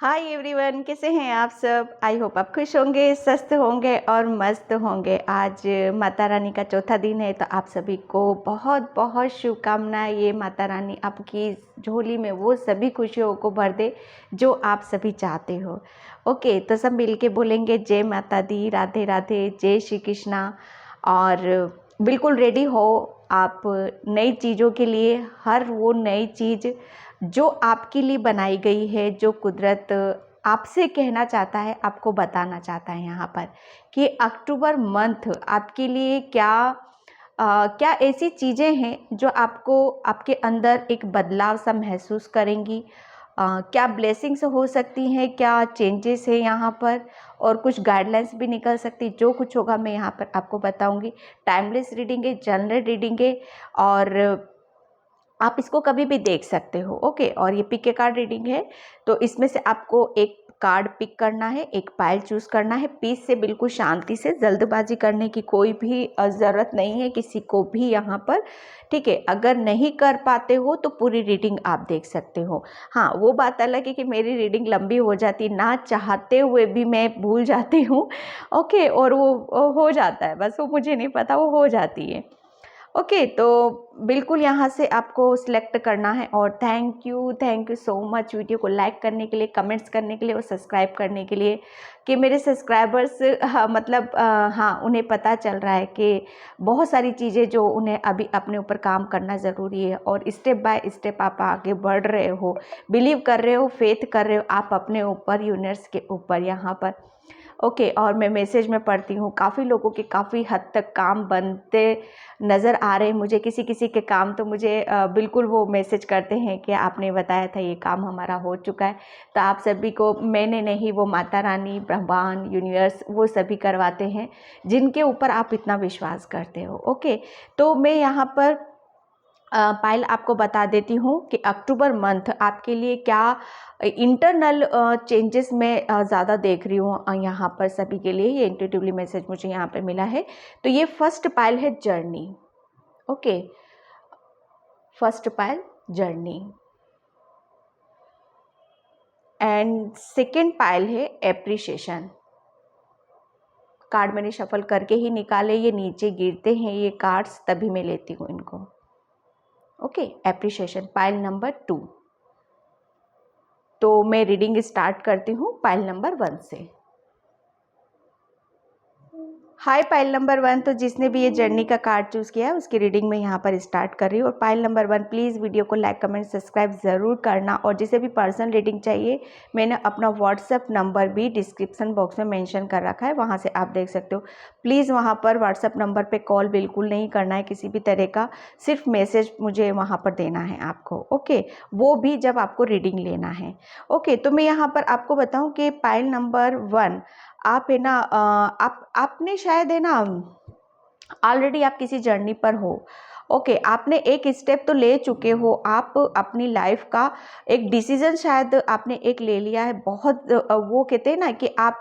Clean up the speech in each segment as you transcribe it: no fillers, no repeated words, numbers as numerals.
Hi everyone, कैसे हैं आप सब। आई होप आप खुश होंगे, स्वस्थ होंगे और मस्त होंगे। आज माता रानी का चौथा दिन है, तो आप सभी को बहुत बहुत शुभकामनाएं। ये माता रानी आपकी झोली में वो सभी खुशियों को भर दे जो आप सभी चाहते हो। ओके, तो सब मिलके बोलेंगे जय माता दी, राधे राधे, जय श्री कृष्णा। और बिल्कुल रेडी हो आप नई चीज़ों के लिए। हर वो नई चीज़ जो आपके लिए बनाई गई है, जो कुदरत आपसे कहना चाहता है, आपको बताना चाहता है यहाँ पर कि अक्टूबर मंथ आपके लिए क्या ऐसी चीज़ें हैं जो आपको आपके अंदर एक बदलाव सा महसूस करेंगी। क्या ब्लेसिंग्स हो सकती हैं, क्या चेंजेस है यहाँ पर, और कुछ गाइडलाइंस भी निकल सकती। जो कुछ होगा मैं यहाँ पर आपको बताऊँगी। टाइमलेस रीडिंग है, जनरल रीडिंग है, और आप इसको कभी भी देख सकते हो। ओके, और ये पिक ए कार्ड रीडिंग है, तो इसमें से आपको एक कार्ड पिक करना है, एक पाइल चूज करना है। पीस से, बिल्कुल शांति से, जल्दबाजी करने की कोई भी ज़रूरत नहीं है किसी को भी यहाँ पर। ठीक है, अगर नहीं कर पाते हो तो पूरी रीडिंग आप देख सकते हो। हाँ, वो बात अलग है कि मेरी रीडिंग लंबी हो जाती, ना चाहते हुए भी मैं भूल जाती हूँ। ओके, और वो हो जाता है, बस वो मुझे नहीं पता, वो हो जाती है। ओके, तो बिल्कुल यहाँ से आपको सिलेक्ट करना है। और thank you so much video को लाइक करने के लिए, कमेंट्स करने के लिए और सब्सक्राइब करने के लिए, कि मेरे सब्सक्राइबर्स हाँ, उन्हें पता चल रहा है कि बहुत सारी चीज़ें जो उन्हें अभी अपने ऊपर काम करना ज़रूरी है, और स्टेप बाय स्टेप आप आगे बढ़ रहे हो, बिलीव कर रहे हो, फेथ कर रहे हो आप अपने ऊपर, यूनिवर्स के ऊपर यहाँ पर। ओके, और मैं मैसेज में पढ़ती हूँ, काफ़ी लोगों के काफ़ी हद तक काम बनते नज़र आ रहे हैं मुझे। किसी किसी के काम तो मुझे बिल्कुल वो मैसेज करते हैं कि आपने बताया था ये काम हमारा हो चुका है। तो आप सभी को मैंने नहीं, वो माता रानी, ब्रह्मांड, यूनिवर्स, वो सभी करवाते हैं जिनके ऊपर आप इतना विश्वास करते हो। ओके, तो मैं यहाँ पर पायल आपको बता देती हूँ कि अक्टूबर मंथ आपके लिए क्या इंटरनल चेंजेस मैं ज़्यादा देख रही हूँ यहाँ पर सभी के लिए। ये इंट्यूटिवली मैसेज मुझे यहाँ पर मिला है। तो ये फर्स्ट पायल है journey. Okay, first pile journey, and second pile है एप्रिशिएशन। कार्ड मैंने शफल करके ही निकाले, ये नीचे गिरते हैं ये कार्ड्स, तभी मैं लेती हूँ इनको। Okay, appreciation pile number 2। तो मैं रीडिंग स्टार्ट करती हूँ पाइल नंबर 1 से। हाय पाइल नंबर 1, तो जिसने भी ये जर्नी का कार्ड चूज़ किया है उसकी रीडिंग में यहाँ पर स्टार्ट कर रही हूँ। और पाइल नंबर 1, प्लीज़ वीडियो को लाइक, कमेंट, सब्सक्राइब ज़रूर करना। और जिसे भी पर्सनल रीडिंग चाहिए, मैंने अपना व्हाट्सएप नंबर भी डिस्क्रिप्शन बॉक्स में मेंशन कर रखा है, वहाँ से आप देख सकते हो। प्लीज़ वहाँ पर व्हाट्सएप नंबर पर कॉल बिल्कुल नहीं करना है किसी भी तरह का, सिर्फ मैसेज मुझे वहाँ पर देना है आपको। ओके, वो भी जब आपको रीडिंग लेना है। ओके, तो मैं यहाँ पर आपको बताऊँ कि पाइल नंबर 1, आप है ना, आपने शायद है ना ऑलरेडी आप किसी जर्नी पर हो। ओके, आपने एक स्टेप तो ले चुके हो, आप अपनी लाइफ का एक डिसीजन शायद आपने एक ले लिया है। बहुत वो कहते हैं ना कि आप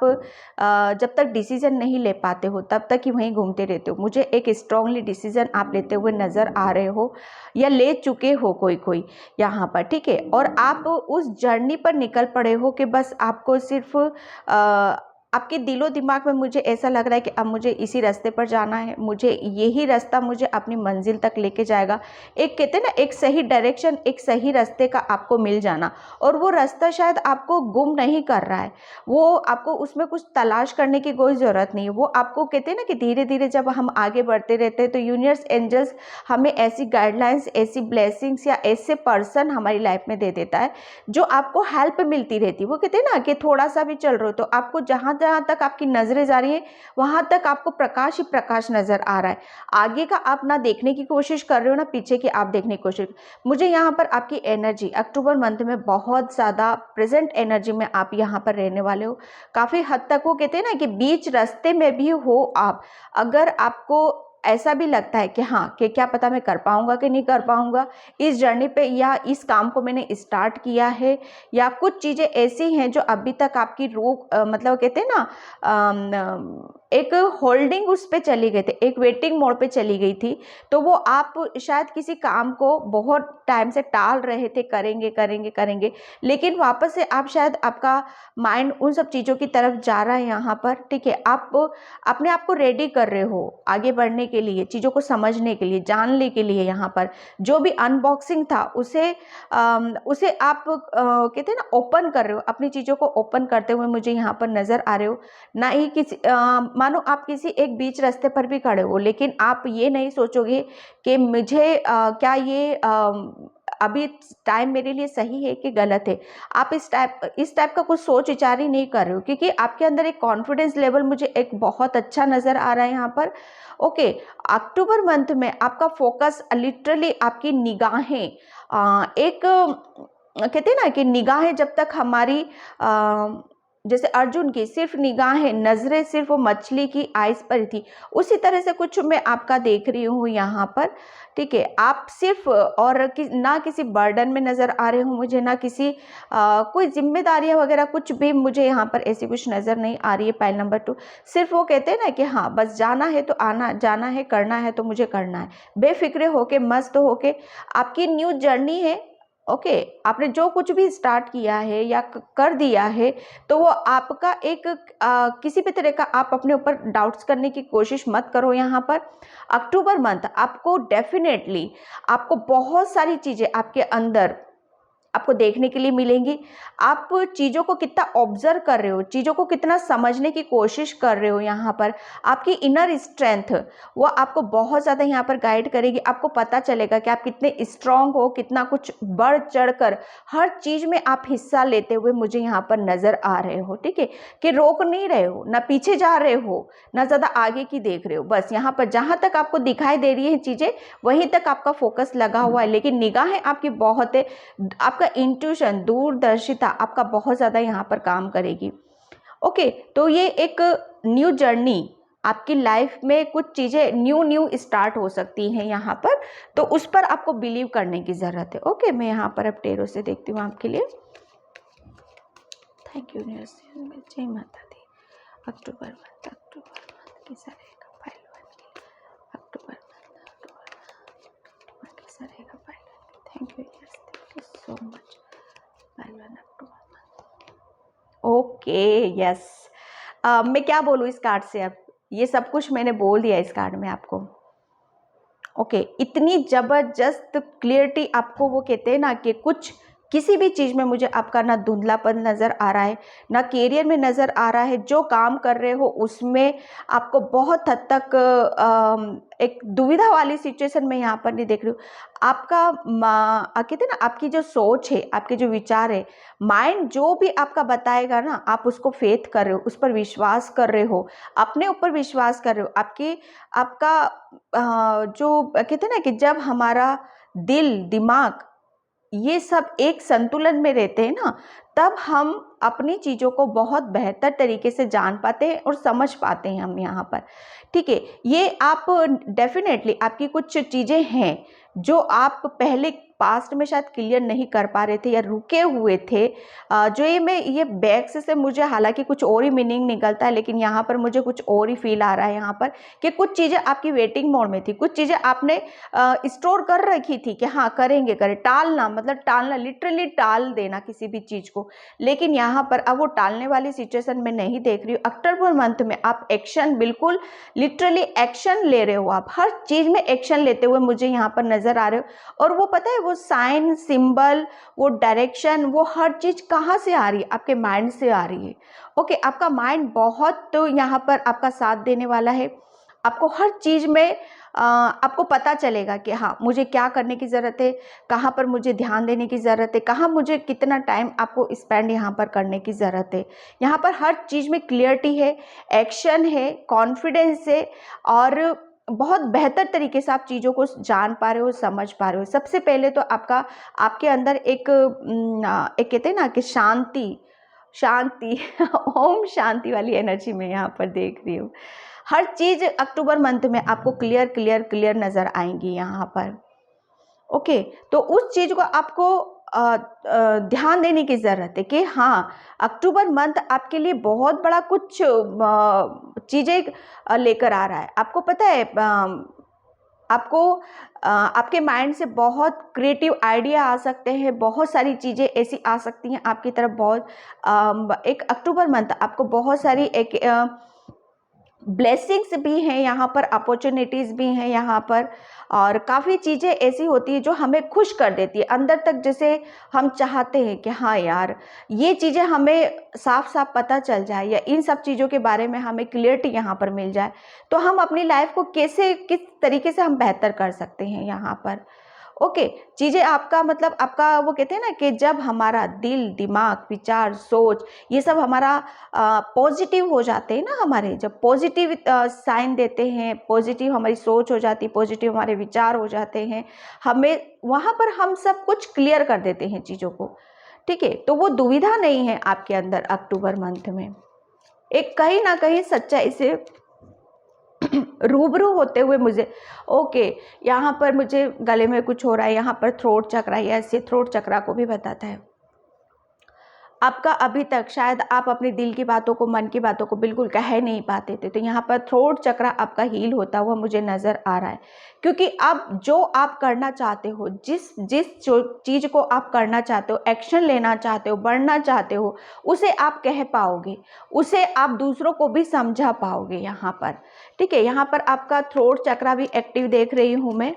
जब तक डिसीजन नहीं ले पाते हो तब तक ही वहीं घूमते रहते हो। मुझे एक स्ट्रांगली डिसीजन आप लेते हुए नज़र आ रहे हो, या ले चुके हो कोई कोई यहाँ पर। ठीक है, और आप उस जर्नी पर निकल पड़े हो कि बस आपको सिर्फ आपके दिलो दिमाग में मुझे ऐसा लग रहा है कि अब मुझे इसी रास्ते पर जाना है, मुझे यही रास्ता मुझे अपनी मंजिल तक लेके जाएगा। एक कहते हैं ना, एक सही डायरेक्शन, एक सही रास्ते का आपको मिल जाना। और वो रास्ता शायद आपको गुम नहीं कर रहा है, वो आपको उसमें कुछ तलाश करने की कोई ज़रूरत नहीं है। वो आपको कहते हैं ना कि धीरे धीरे जब हम आगे बढ़ते रहते हैं तो यूनिवर्स, एंजल्स हमें ऐसी गाइडलाइंस, ऐसी ब्लेसिंग्स या ऐसे पर्सन हमारी लाइफ में दे देता है जो आपको हेल्प मिलती रहती है। वो कहते हैं ना कि थोड़ा सा भी चल रहे हो तो आपको जहाँ जहाँ तक आपकी नजरें जा रही है वहां तक आपको प्रकाश ही प्रकाश नजर आ रहा है। आगे का आप ना देखने की कोशिश कर रहे हो, ना पीछे की आप देखने की कोशिश। मुझे यहाँ पर आपकी एनर्जी अक्टूबर मंथ में बहुत ज़्यादा प्रेजेंट एनर्जी में आप यहाँ पर रहने वाले हो। काफ़ी हद तक वो कहते हैं ना कि बीच रास्ते में भी हो आप, अगर आपको ऐसा भी लगता है कि हाँ, कि क्या पता मैं कर पाऊंगा कि नहीं कर पाऊंगा इस जर्नी पे, या इस काम को मैंने स्टार्ट किया है, या कुछ चीज़ें ऐसी हैं जो अभी तक आपकी रोक मतलब कहते हैं ना एक होल्डिंग उस पे चली गई थी, एक वेटिंग मोड पे चली गई थी। तो वो आप शायद किसी काम को बहुत टाइम से टाल रहे थे, करेंगे करेंगे करेंगे, लेकिन वापस से आप शायद आपका माइंड उन सब चीज़ों की तरफ जा रहा है यहाँ पर, ठीक है। आप अपने आप को रेडी कर रहे हो आगे बढ़ने के लिए, चीज़ों को समझने के लिए, जानने के लिए। यहाँ पर जो भी अनबॉक्सिंग था उसे आप कहते हैं ना ओपन कर रहे हो, अपनी चीज़ों को ओपन करते हुए मुझे यहाँ पर नज़र आ रहे हो। ना ही किसी मानो आप किसी एक बीच रास्ते पर भी खड़े हो, लेकिन आप ये नहीं सोचोगे कि मुझे क्या ये अभी टाइम मेरे लिए सही है कि गलत है। आप इस टाइप का कुछ सोच विचार ही नहीं कर रहे हो, क्योंकि आपके अंदर एक कॉन्फिडेंस लेवल मुझे एक बहुत अच्छा नज़र आ रहा है यहाँ पर। ओके, अक्टूबर मंथ में आपका फोकस लिटरली, आपकी निगाहें एक कहते हैं ना कि निगाहें जब तक हमारी जैसे अर्जुन की सिर्फ निगाहें, नजरें सिर्फ वो मछली की आइस पर थी, उसी तरह से कुछ मैं आपका देख रही हूँ यहाँ पर, ठीक है। आप सिर्फ और ना किसी बर्डन में नजर आ रहे हो मुझे, ना किसी कोई जिम्मेदारियां वगैरह कुछ भी मुझे यहाँ पर ऐसी कुछ नजर नहीं आ रही है। पाइल नंबर 2, सिर्फ वो कहते हैं ना कि हाँ बस जाना है तो आना, जाना है करना है तो मुझे करना है, बेफिक्रे होके मस्त होके आपकी न्यू जर्नी है। ओके, आपने जो कुछ भी स्टार्ट किया है या कर दिया है, तो वो आपका एक किसी भी तरह का आप अपने ऊपर डाउट्स करने की कोशिश मत करो। यहाँ पर अक्टूबर मंथ आपको डेफिनेटली, आपको बहुत सारी चीज़ें आपके अंदर आपको देखने के लिए मिलेंगी। आप चीज़ों को कितना ऑब्जर्व कर रहे हो, चीज़ों को कितना समझने की कोशिश कर रहे हो, यहाँ पर आपकी इनर स्ट्रेंथ वो आपको बहुत ज़्यादा यहाँ पर गाइड करेगी। आपको पता चलेगा कि आप कितने स्ट्रांग हो, कितना कुछ बढ़ चढ़ कर हर चीज़ में आप हिस्सा लेते हुए मुझे यहाँ पर नज़र आ रहे हो, ठीक है। कि रोक नहीं रहे हो, ना पीछे जा रहे हो, ना ज़्यादा आगे की देख रहे हो, बस यहाँ पर जहाँ तक आपको दिखाई दे रही है चीज़ें वहीं तक आपका फोकस लगा हुआ है। लेकिन निगाहें आपकी बहुत है, आपका इंट्यूशन, दूरदर्शिता आपका बहुत ज़्यादा यहाँ पर काम करेगी। ओके, तो ये एक न्यू जर्नी आपकी लाइफ में, कुछ चीज़ें न्यू स्टार्ट हो सकती हैं यहाँ पर, तो उस पर आपको बिलीव करने की ज़रूरत है। ओके, मैं यहाँ पर अब टेरो से देखती हूँ आपके लिए। थैंक यू जय माता दी। अक्टूबर मंथ कैसा रहेगा फाइल 1 के लिए? अक्टूबर मंथ कैसा रहेगा file 1? Thank you so much. File 1 October month. Okay, yes. मैं क्या बोलूँ इस कार्ड से? अब ये सब कुछ मैंने बोल दिया इस कार्ड में आपको। ओके, इतनी जबरदस्त क्लियरिटी आपको, वो कहते हैं ना कि कुछ किसी भी चीज़ में मुझे आपका ना धुंधलापन नज़र आ रहा है, ना कैरियर में नज़र आ रहा है। जो काम कर रहे हो उसमें आपको बहुत हद तक एक दुविधा वाली सिचुएशन में यहाँ पर नहीं देख रही हूँ। आपका कहते हैं ना, आपकी जो सोच है, आपके जो विचार है, माइंड जो भी आपका बताएगा ना, आप उसको फेथ कर रहे हो, उस पर विश्वास कर रहे हो, अपने ऊपर विश्वास कर रहे हो। आपका जो कहते हैं ना कि जब हमारा दिल, दिमाग ये सब एक संतुलन में रहते हैं ना, तब हम अपनी चीज़ों को बहुत बेहतर तरीके से जान पाते हैं और समझ पाते हैं हम यहाँ पर, ठीक है। ये आप डेफिनेटली, आपकी कुछ चीज़ें हैं जो आप पहले पास्ट में शायद क्लियर नहीं कर पा रहे थे या रुके हुए थे। जो ये बैक्स से मुझे हालांकि कुछ और ही मीनिंग निकलता है, लेकिन यहाँ पर मुझे कुछ और ही फील आ रहा है यहाँ पर कि कुछ चीज़ें आपकी वेटिंग मोड में थी, कुछ चीज़ें आपने स्टोर कर रखी थी कि हाँ करेंगे करें, टालना मतलब टालना, लिटरली टाल देना किसी भी चीज़ को। लेकिन यहाँ पर अब वो टालने वाली सिचुएशन में नहीं देख रही हूँ। अक्टूबर मंथ में आप एक्शन, बिल्कुल लिटरली एक्शन ले रहे हो, आप हर चीज़ में एक्शन लेते हुए मुझे यहाँ पर नजर आ रहे हो। और वो पता है, वो साइन, सिंबल, वो डायरेक्शन, वो हर चीज़ कहाँ से आ रही है? आपके माइंड से आ रही है। ओके, आपका माइंड बहुत तो यहाँ पर आपका साथ देने वाला है। आपको हर चीज़ में आपको पता चलेगा कि हाँ मुझे क्या करने की ज़रूरत है, कहाँ पर मुझे ध्यान देने की ज़रूरत है, कहाँ मुझे कितना टाइम आपको स्पेंड यहाँ पर करने की ज़रूरत है। यहाँ पर हर चीज़ में क्लियरिटी है, एक्शन है, कॉन्फिडेंस है, और बहुत बेहतर तरीके से आप चीज़ों को जान पा रहे हो, समझ पा रहे हो। सबसे पहले तो आपके अंदर एक कहते हैं ना कि शांति ओम शांति वाली एनर्जी में यहाँ पर देख रही हूँ। हर चीज़ अक्टूबर मंथ में आपको क्लियर नज़र आएंगी यहाँ पर। ओके, तो उस चीज़ को आपको ध्यान देने की ज़रूरत है कि हाँ अक्टूबर मंथ आपके लिए बहुत बड़ा कुछ चीज़ें लेकर आ रहा है। आपको पता है आपको आपके माइंड से बहुत क्रिएटिव आइडिया आ सकते हैं, बहुत सारी चीज़ें ऐसी आ सकती हैं आपकी तरफ। बहुत एक अक्टूबर मंथ आपको बहुत सारी एक ब्लेसिंग्स भी हैं यहाँ पर, अपॉर्चुनिटीज़ भी हैं यहाँ पर, और काफ़ी चीज़ें ऐसी होती है जो हमें खुश कर देती है अंदर तक। जैसे हम चाहते हैं कि हाँ यार, ये चीज़ें हमें साफ साफ पता चल जाए, या इन सब चीज़ों के बारे में हमें क्लियरिटी यहाँ पर मिल जाए, तो हम अपनी लाइफ को कैसे, किस तरीके से हम बेहतर कर सकते हैं यहाँ पर। ओके, चीज़ें आपका मतलब आपका वो कहते हैं ना कि जब हमारा दिल, दिमाग, विचार, सोच, ये सब हमारा पॉजिटिव हो जाते हैं ना, हमारे जब पॉजिटिव साइन देते हैं, पॉजिटिव हमारी सोच हो जाती है, पॉजिटिव हमारे विचार हो जाते हैं, हमें वहाँ पर हम सब कुछ क्लियर कर देते हैं चीज़ों को। ठीक है, तो वो दुविधा नहीं है आपके अंदर अक्टूबर मंथ में। एक कहीं ना कहीं सच्चाई से रूबरू होते हुए मुझे, ओके, यहाँ पर मुझे गले में कुछ हो रहा है, यहाँ पर थ्रोट चक्रा, ऐसे थ्रोट चक्रा को भी बताता है। आपका अभी तक शायद आप अपने दिल की बातों को, मन की बातों को बिल्कुल कह नहीं पाते थे, तो यहाँ पर थ्रोट चक्रा आपका हील होता हुआ मुझे नज़र आ रहा है। क्योंकि अब जो आप करना चाहते हो, जिस जिस जो चीज़ को आप करना चाहते हो, एक्शन लेना चाहते हो, बढ़ना चाहते हो, उसे आप कह पाओगे, उसे आप दूसरों को भी समझा पाओगे यहाँ पर। ठीक है, यहाँ पर आपका थ्रोट चक्रा भी एक्टिव देख रही हूँ मैं,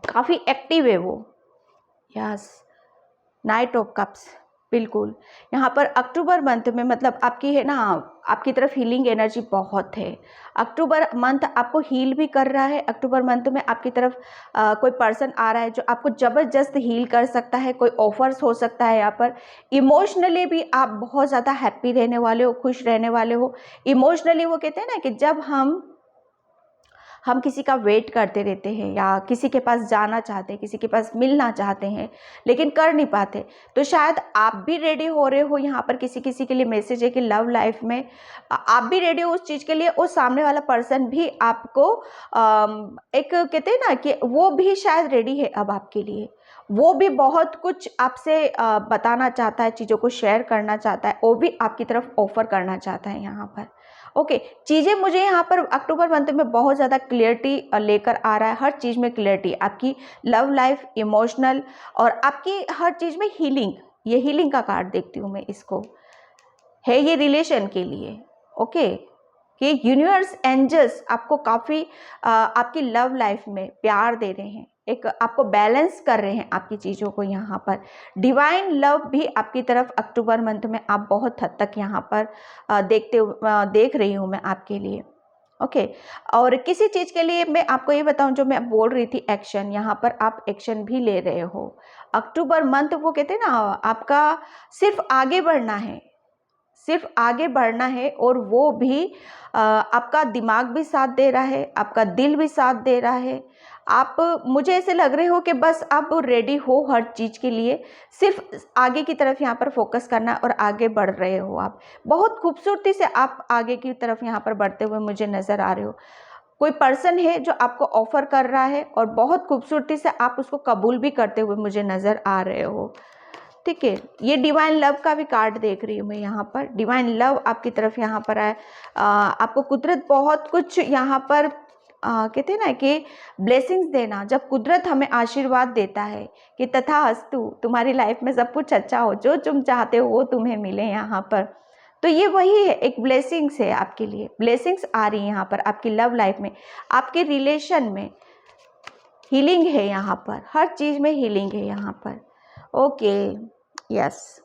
काफ़ी एक्टिव है वो। यस, नाइट ऑफ कप्स, बिल्कुल। यहाँ पर अक्टूबर मंथ में मतलब आपकी है ना, आपकी तरफ हीलिंग एनर्जी बहुत है। अक्टूबर मंथ आपको हील भी कर रहा है। अक्टूबर मंथ में आपकी तरफ कोई पर्सन आ रहा है जो आपको ज़बरदस्त हील कर सकता है। कोई ऑफर्स हो सकता है यहाँ पर। इमोशनली भी आप बहुत ज़्यादा हैप्पी रहने वाले हो, खुश रहने वाले हो। इमोशनली वो कहते हैं ना कि जब हम किसी का वेट करते रहते हैं, या किसी के पास जाना चाहते हैं, किसी के पास मिलना चाहते हैं, लेकिन कर नहीं पाते, तो शायद आप भी रेडी हो रहे हो यहाँ पर। किसी किसी के लिए मैसेज है कि लव लाइफ में आप भी रेडी हो उस चीज़ के लिए, और सामने वाला पर्सन भी आपको एक कहते हैं ना कि वो भी शायद रेडी है अब आपके लिए। वो भी बहुत कुछ आपसे बताना चाहता है, चीज़ों को शेयर करना चाहता है, वो भी आपकी तरफ ऑफर करना चाहता है यहाँ पर। ओके, चीज़ें मुझे यहाँ पर अक्टूबर मंथ में बहुत ज़्यादा क्लियरिटी लेकर आ रहा है। हर चीज़ में क्लियरिटी, आपकी लव लाइफ, इमोशनल, और आपकी हर चीज़ में हीलिंग। ये हीलिंग का कार्ड देखती हूँ मैं, इसको है ये रिलेशन के लिए। ओके, कि यूनिवर्स, एंजल्स आपको काफ़ी आपकी लव लाइफ में प्यार दे रहे हैं, एक आपको बैलेंस कर रहे हैं आपकी चीज़ों को। यहाँ पर डिवाइन लव भी आपकी तरफ अक्टूबर मंथ में आप बहुत हद तक यहाँ पर देख रही हूँ मैं आपके लिए। ओके, और किसी चीज़ के लिए मैं आपको ये बताऊं, जो मैं बोल रही थी एक्शन, यहाँ पर आप एक्शन भी ले रहे हो। अक्टूबर मंथ वो कहते हैं ना, आपका सिर्फ आगे बढ़ना है, सिर्फ आगे बढ़ना है, और वो भी आपका दिमाग भी साथ दे रहा है, आपका दिल भी साथ दे रहा है। आप, मुझे ऐसे लग रहे हो कि बस आप रेडी हो हर चीज़ के लिए, सिर्फ आगे की तरफ यहाँ पर फोकस करना, और आगे बढ़ रहे हो आप। बहुत खूबसूरती से आप आगे की तरफ यहाँ पर बढ़ते हुए मुझे नज़र आ रहे हो। कोई पर्सन है जो आपको ऑफर कर रहा है, और बहुत खूबसूरती से आप उसको कबूल भी करते हुए मुझे नज़र आ रहे हो। ठीक है, ये डिवाइन लव का भी कार्ड देख रही हूँ मैं यहाँ पर। डिवाइन लव आपकी तरफ यहाँ पर आए। आपको कुदरत बहुत कुछ यहाँ पर कहते हैं ना कि ब्लेसिंग्स देना। जब कुदरत हमें आशीर्वाद देता है कि तथास्तु, तुम्हारी लाइफ में सब कुछ अच्छा हो, जो तुम चाहते हो वो तुम्हें मिले यहाँ पर, तो ये वही है, एक ब्लेसिंग्स है आपके लिए। ब्लेसिंग्स आ रही है यहाँ पर आपकी लव लाइफ में, आपके रिलेशन में हीलिंग है यहाँ पर, हर चीज़ में हीलिंग है यहाँ पर। ओके, यस,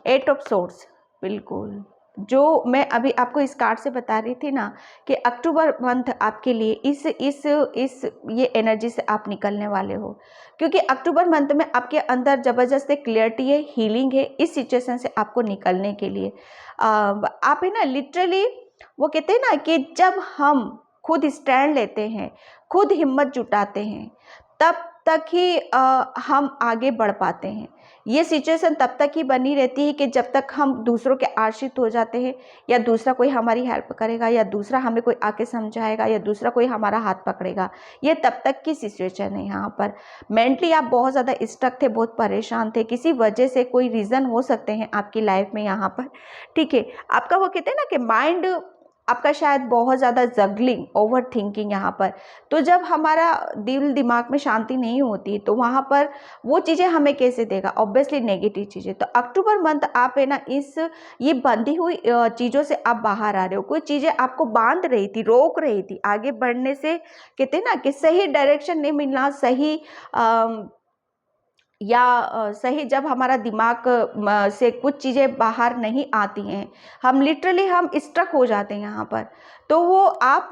8 ऑफ सोर्ड्स, बिल्कुल। जो मैं अभी आपको इस कार्ड से बता रही थी ना कि अक्टूबर मंथ आपके लिए इस ये एनर्जी से आप निकलने वाले हो, क्योंकि अक्टूबर मंथ में आपके अंदर ज़बरदस्त क्लियरिटी है, हीलिंग है इस सिचुएशन से आपको निकलने के लिए। आप है ना, लिटरली वो कहते हैं ना कि जब हम खुद स्टैंड लेते हैं, खुद हिम्मत जुटाते हैं, तब तक ही हम आगे बढ़ पाते हैं। ये सिचुएशन तब तक ही बनी रहती है कि जब तक हम दूसरों के आश्रित हो जाते हैं, या दूसरा कोई हमारी हेल्प करेगा, या दूसरा हमें कोई आके समझाएगा, या दूसरा कोई हमारा हाथ पकड़ेगा। ये तब तक की सिचुएशन है यहाँ पर। मेंटली आप बहुत ज़्यादा स्टक थे, बहुत परेशान थे, किसी वजह से, कोई रीज़न हो सकते हैं आपकी लाइफ में यहाँ पर। ठीक है, आपका वो कहते हैं ना कि माइंड आपका शायद बहुत ज़्यादा जगलिंग, ओवर थिंकिंग यहाँ पर। तो जब हमारा दिल दिमाग में शांति नहीं होती तो वहाँ पर वो चीज़ें हमें कैसे देगा, ऑब्वियसली नेगेटिव चीज़ें। तो अक्टूबर मंथ आप है ना इस ये बंधी हुई चीज़ों से आप बाहर आ रहे हो। कोई चीज़ें आपको बांध रही थी, रोक रही थी आगे बढ़ने से, कहते हैं ना कि सही डायरेक्शन नहीं मिलना, सही सही जब हमारा दिमाग से कुछ चीज़ें बाहर नहीं आती हैं, हम लिटरली हम स्ट्रक हो जाते हैं यहाँ पर। तो वो आप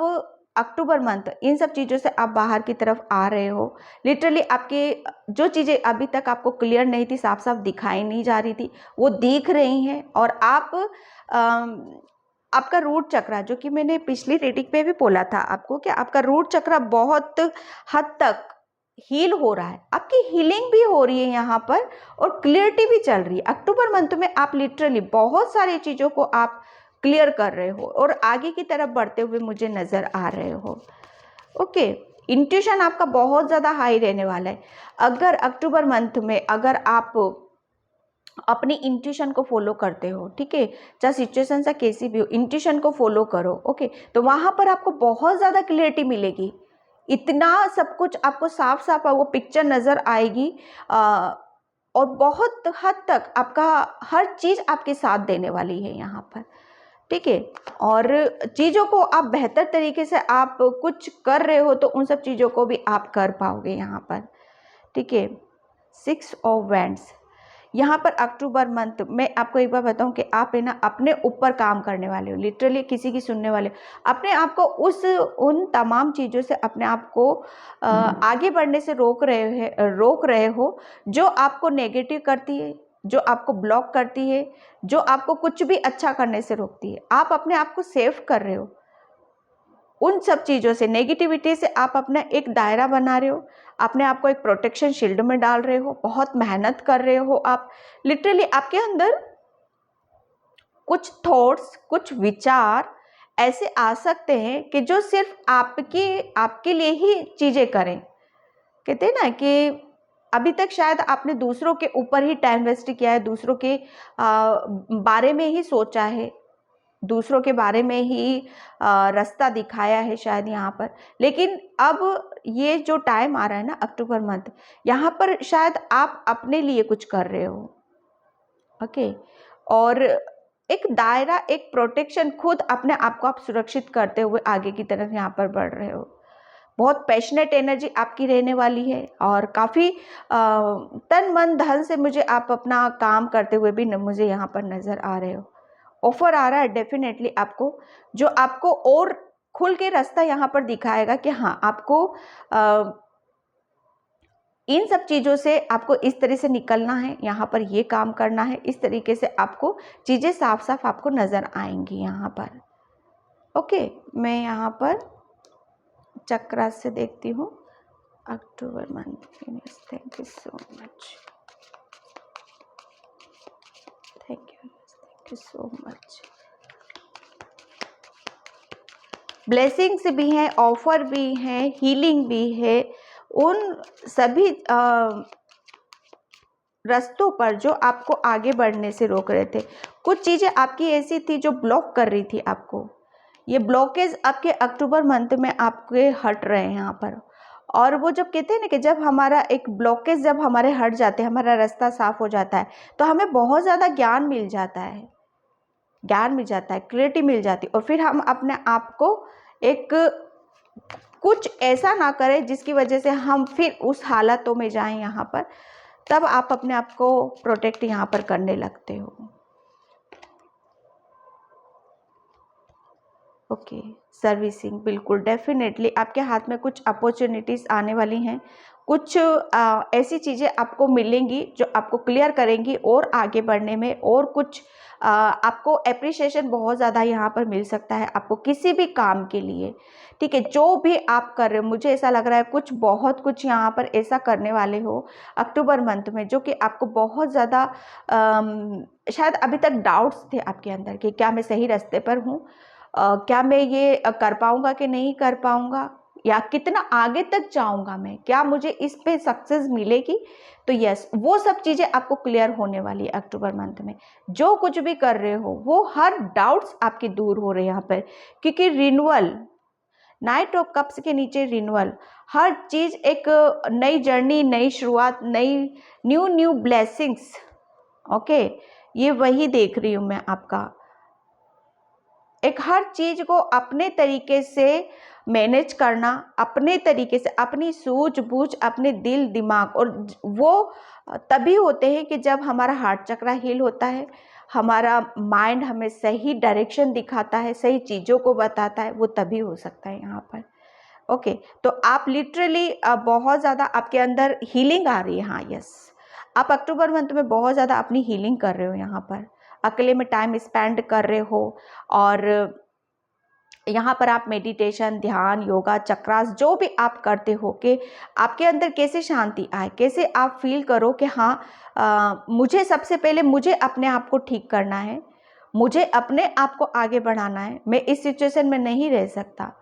अक्टूबर मंथ इन सब चीज़ों से आप बाहर की तरफ आ रहे हो। लिटरली आपके जो चीज़ें अभी तक आपको क्लियर नहीं थी, साफ साफ दिखाई नहीं जा रही थी, वो दिख रही हैं। और आप आपका रूट चक्र, जो कि मैंने पिछली रीडिंग पे भी बोला था आपको कि आपका रूट चक्र बहुत हद तक हील हो रहा है, आपकी हीलिंग भी हो रही है यहाँ पर और क्लियरिटी भी चल रही है। अक्टूबर मंथ में आप लिटरली बहुत सारी चीज़ों को आप क्लियर कर रहे हो और आगे की तरफ बढ़ते हुए मुझे नज़र आ रहे हो। ओके, इंट्यूशन आपका बहुत ज़्यादा हाई रहने वाला है। अगर अक्टूबर मंथ में अगर आप अपनी इंट्यूशन को फॉलो करते हो, ठीक है, चाहे सिचुएशन सा कैसी भी हो, इंट्यूशन को फॉलो करो। ओके, तो वहाँ पर आपको बहुत ज़्यादा क्लियरिटी मिलेगी, इतना सब कुछ आपको साफ साफ वो पिक्चर नज़र आएगी और बहुत हद तक आपका हर चीज़ आपके साथ देने वाली है यहाँ पर, ठीक है। और चीज़ों को आप बेहतर तरीके से आप कुछ कर रहे हो तो उन सब चीज़ों को भी आप कर पाओगे यहाँ पर, ठीक है। 6 ऑफ वैंड्स यहाँ पर अक्टूबर मंथ में आपको एक बार बताऊं कि आप है ना अपने ऊपर काम करने वाले हो, लिटरली किसी की सुनने वाले हो, अपने आप को उन तमाम चीज़ों से अपने आप को आगे बढ़ने से रोक रहे हो जो आपको नेगेटिव करती है, जो आपको ब्लॉक करती है, जो आपको कुछ भी अच्छा करने से रोकती है। आप अपने आप को सेव कर रहे हो उन सब चीज़ों से, नेगेटिविटी से आप अपना एक दायरा बना रहे हो, अपने आप को एक प्रोटेक्शन शील्ड में डाल रहे हो, बहुत मेहनत कर रहे हो आप। लिटरली आपके अंदर कुछ थॉट्स, कुछ विचार ऐसे आ सकते हैं कि जो सिर्फ आपके लिए ही चीज़ें करें। कहते हैं ना कि अभी तक शायद आपने दूसरों के ऊपर ही टाइम वेस्ट किया है, दूसरों के बारे में ही सोचा है, दूसरों के बारे में ही रास्ता दिखाया है शायद यहाँ पर। लेकिन अब ये जो टाइम आ रहा है ना अक्टूबर मंथ, यहाँ पर शायद आप अपने लिए कुछ कर रहे हो। ओके, और एक दायरा, एक प्रोटेक्शन, खुद अपने आप को आप सुरक्षित करते हुए आगे की तरफ यहाँ पर बढ़ रहे हो। बहुत पैशनेट एनर्जी आपकी रहने वाली है और काफ़ी तन मन धन से मुझे आप अपना काम करते हुए भी मुझे यहाँ पर नज़र आ रहे हो। ऑफर आ रहा है डेफिनेटली आपको, जो आपको और खुल के रास्ता यहाँ पर दिखाएगा कि हाँ आपको इन सब चीज़ों से आपको इस तरह से निकलना है, यहाँ पर ये काम करना है, इस तरीके से आपको चीज़ें साफ साफ आपको नज़र आएंगी यहाँ पर। ओके, मैं यहाँ पर चक्रा से देखती हूँ October month. Thank you so much, thank you so much. Blessings भी हैं, ऑफर भी हैं, हीलिंग भी है, उन सभी रास्तों पर जो आपको आगे बढ़ने से रोक रहे थे। कुछ चीज़ें आपकी ऐसी थी जो ब्लॉक कर रही थी आपको, ये ब्लॉकेज आपके अक्टूबर मंथ में आपके हट रहे हैं यहाँ पर। और वो जब कहते हैं ना कि जब हमारा एक ब्लॉकेज जब हमारे हट जाते हैं, हमारा रास्ता साफ हो जाता है, तो हमें बहुत ज़्यादा ज्ञान मिल जाता है, क्लैरिटी मिल जाती है। और फिर हम अपने आप को एक कुछ ऐसा ना करें जिसकी वजह से हम फिर उस हालातों में जाएं यहाँ पर, तब आप अपने आप को प्रोटेक्ट यहाँ पर करने लगते हो। ओके, सर्विसिंग, बिल्कुल डेफिनेटली आपके हाथ में कुछ अपॉर्चुनिटीज़ आने वाली हैं, कुछ ऐसी चीज़ें आपको मिलेंगी जो आपको क्लियर करेंगी और आगे बढ़ने में, और कुछ आपको एप्रिसिएशन बहुत ज़्यादा यहाँ पर मिल सकता है आपको किसी भी काम के लिए, ठीक है। जो भी आप कर रहे हो, मुझे ऐसा लग रहा है कुछ बहुत कुछ यहाँ पर ऐसा करने वाले हो अक्टूबर मंथ में जो कि आपको बहुत ज़्यादा शायद अभी तक डाउट्स थे आपके अंदर कि क्या मैं सही रास्ते पर हूँ, क्या मैं ये कर पाऊँगा कि नहीं कर पाऊँगा। या कितना आगे तक जाऊंगा मैं, क्या मुझे इस पे सक्सेस मिलेगी। तो यस, वो सब चीजें आपको क्लियर होने वाली है अक्टूबर मंथ में। जो कुछ भी कर रहे हो वो हर डाउट्स आपके दूर हो रहे हैं यहाँ पर, क्योंकि रिन्यूअल, नाइट ऑफ कप्स के नीचे रिन्यूअल, हर चीज एक नई जर्नी, नई शुरुआत, नई न्यू न्यू ब्लेसिंग्स। ओके, ये वही देख रही हूं मैं आपका, एक हर चीज को अपने तरीके से मैनेज करना, अपने तरीके से, अपनी सूझबूझ, अपने दिल दिमाग, और वो तभी होते हैं कि जब हमारा हार्ट चक्रा हील होता है, हमारा माइंड हमें सही डायरेक्शन दिखाता है, सही चीज़ों को बताता है, वो तभी हो सकता है यहाँ पर। ओके, तो आप लिटरली बहुत ज़्यादा आपके अंदर हीलिंग आ रही है। हाँ यस, आप अक्टूबर मंथ में बहुत ज़्यादा अपनी हीलिंग कर रहे हो यहाँ पर, अकेले में टाइम स्पेंड कर रहे हो, और यहाँ पर आप मेडिटेशन, ध्यान, योगा, चक्रास जो भी आप करते हो कि आपके अंदर कैसे शांति आए, कैसे आप फील करो कि हाँ मुझे सबसे पहले मुझे अपने आप को ठीक करना है, मुझे अपने आप को आगे बढ़ाना है, मैं इस सिचुएशन में नहीं रह सकता।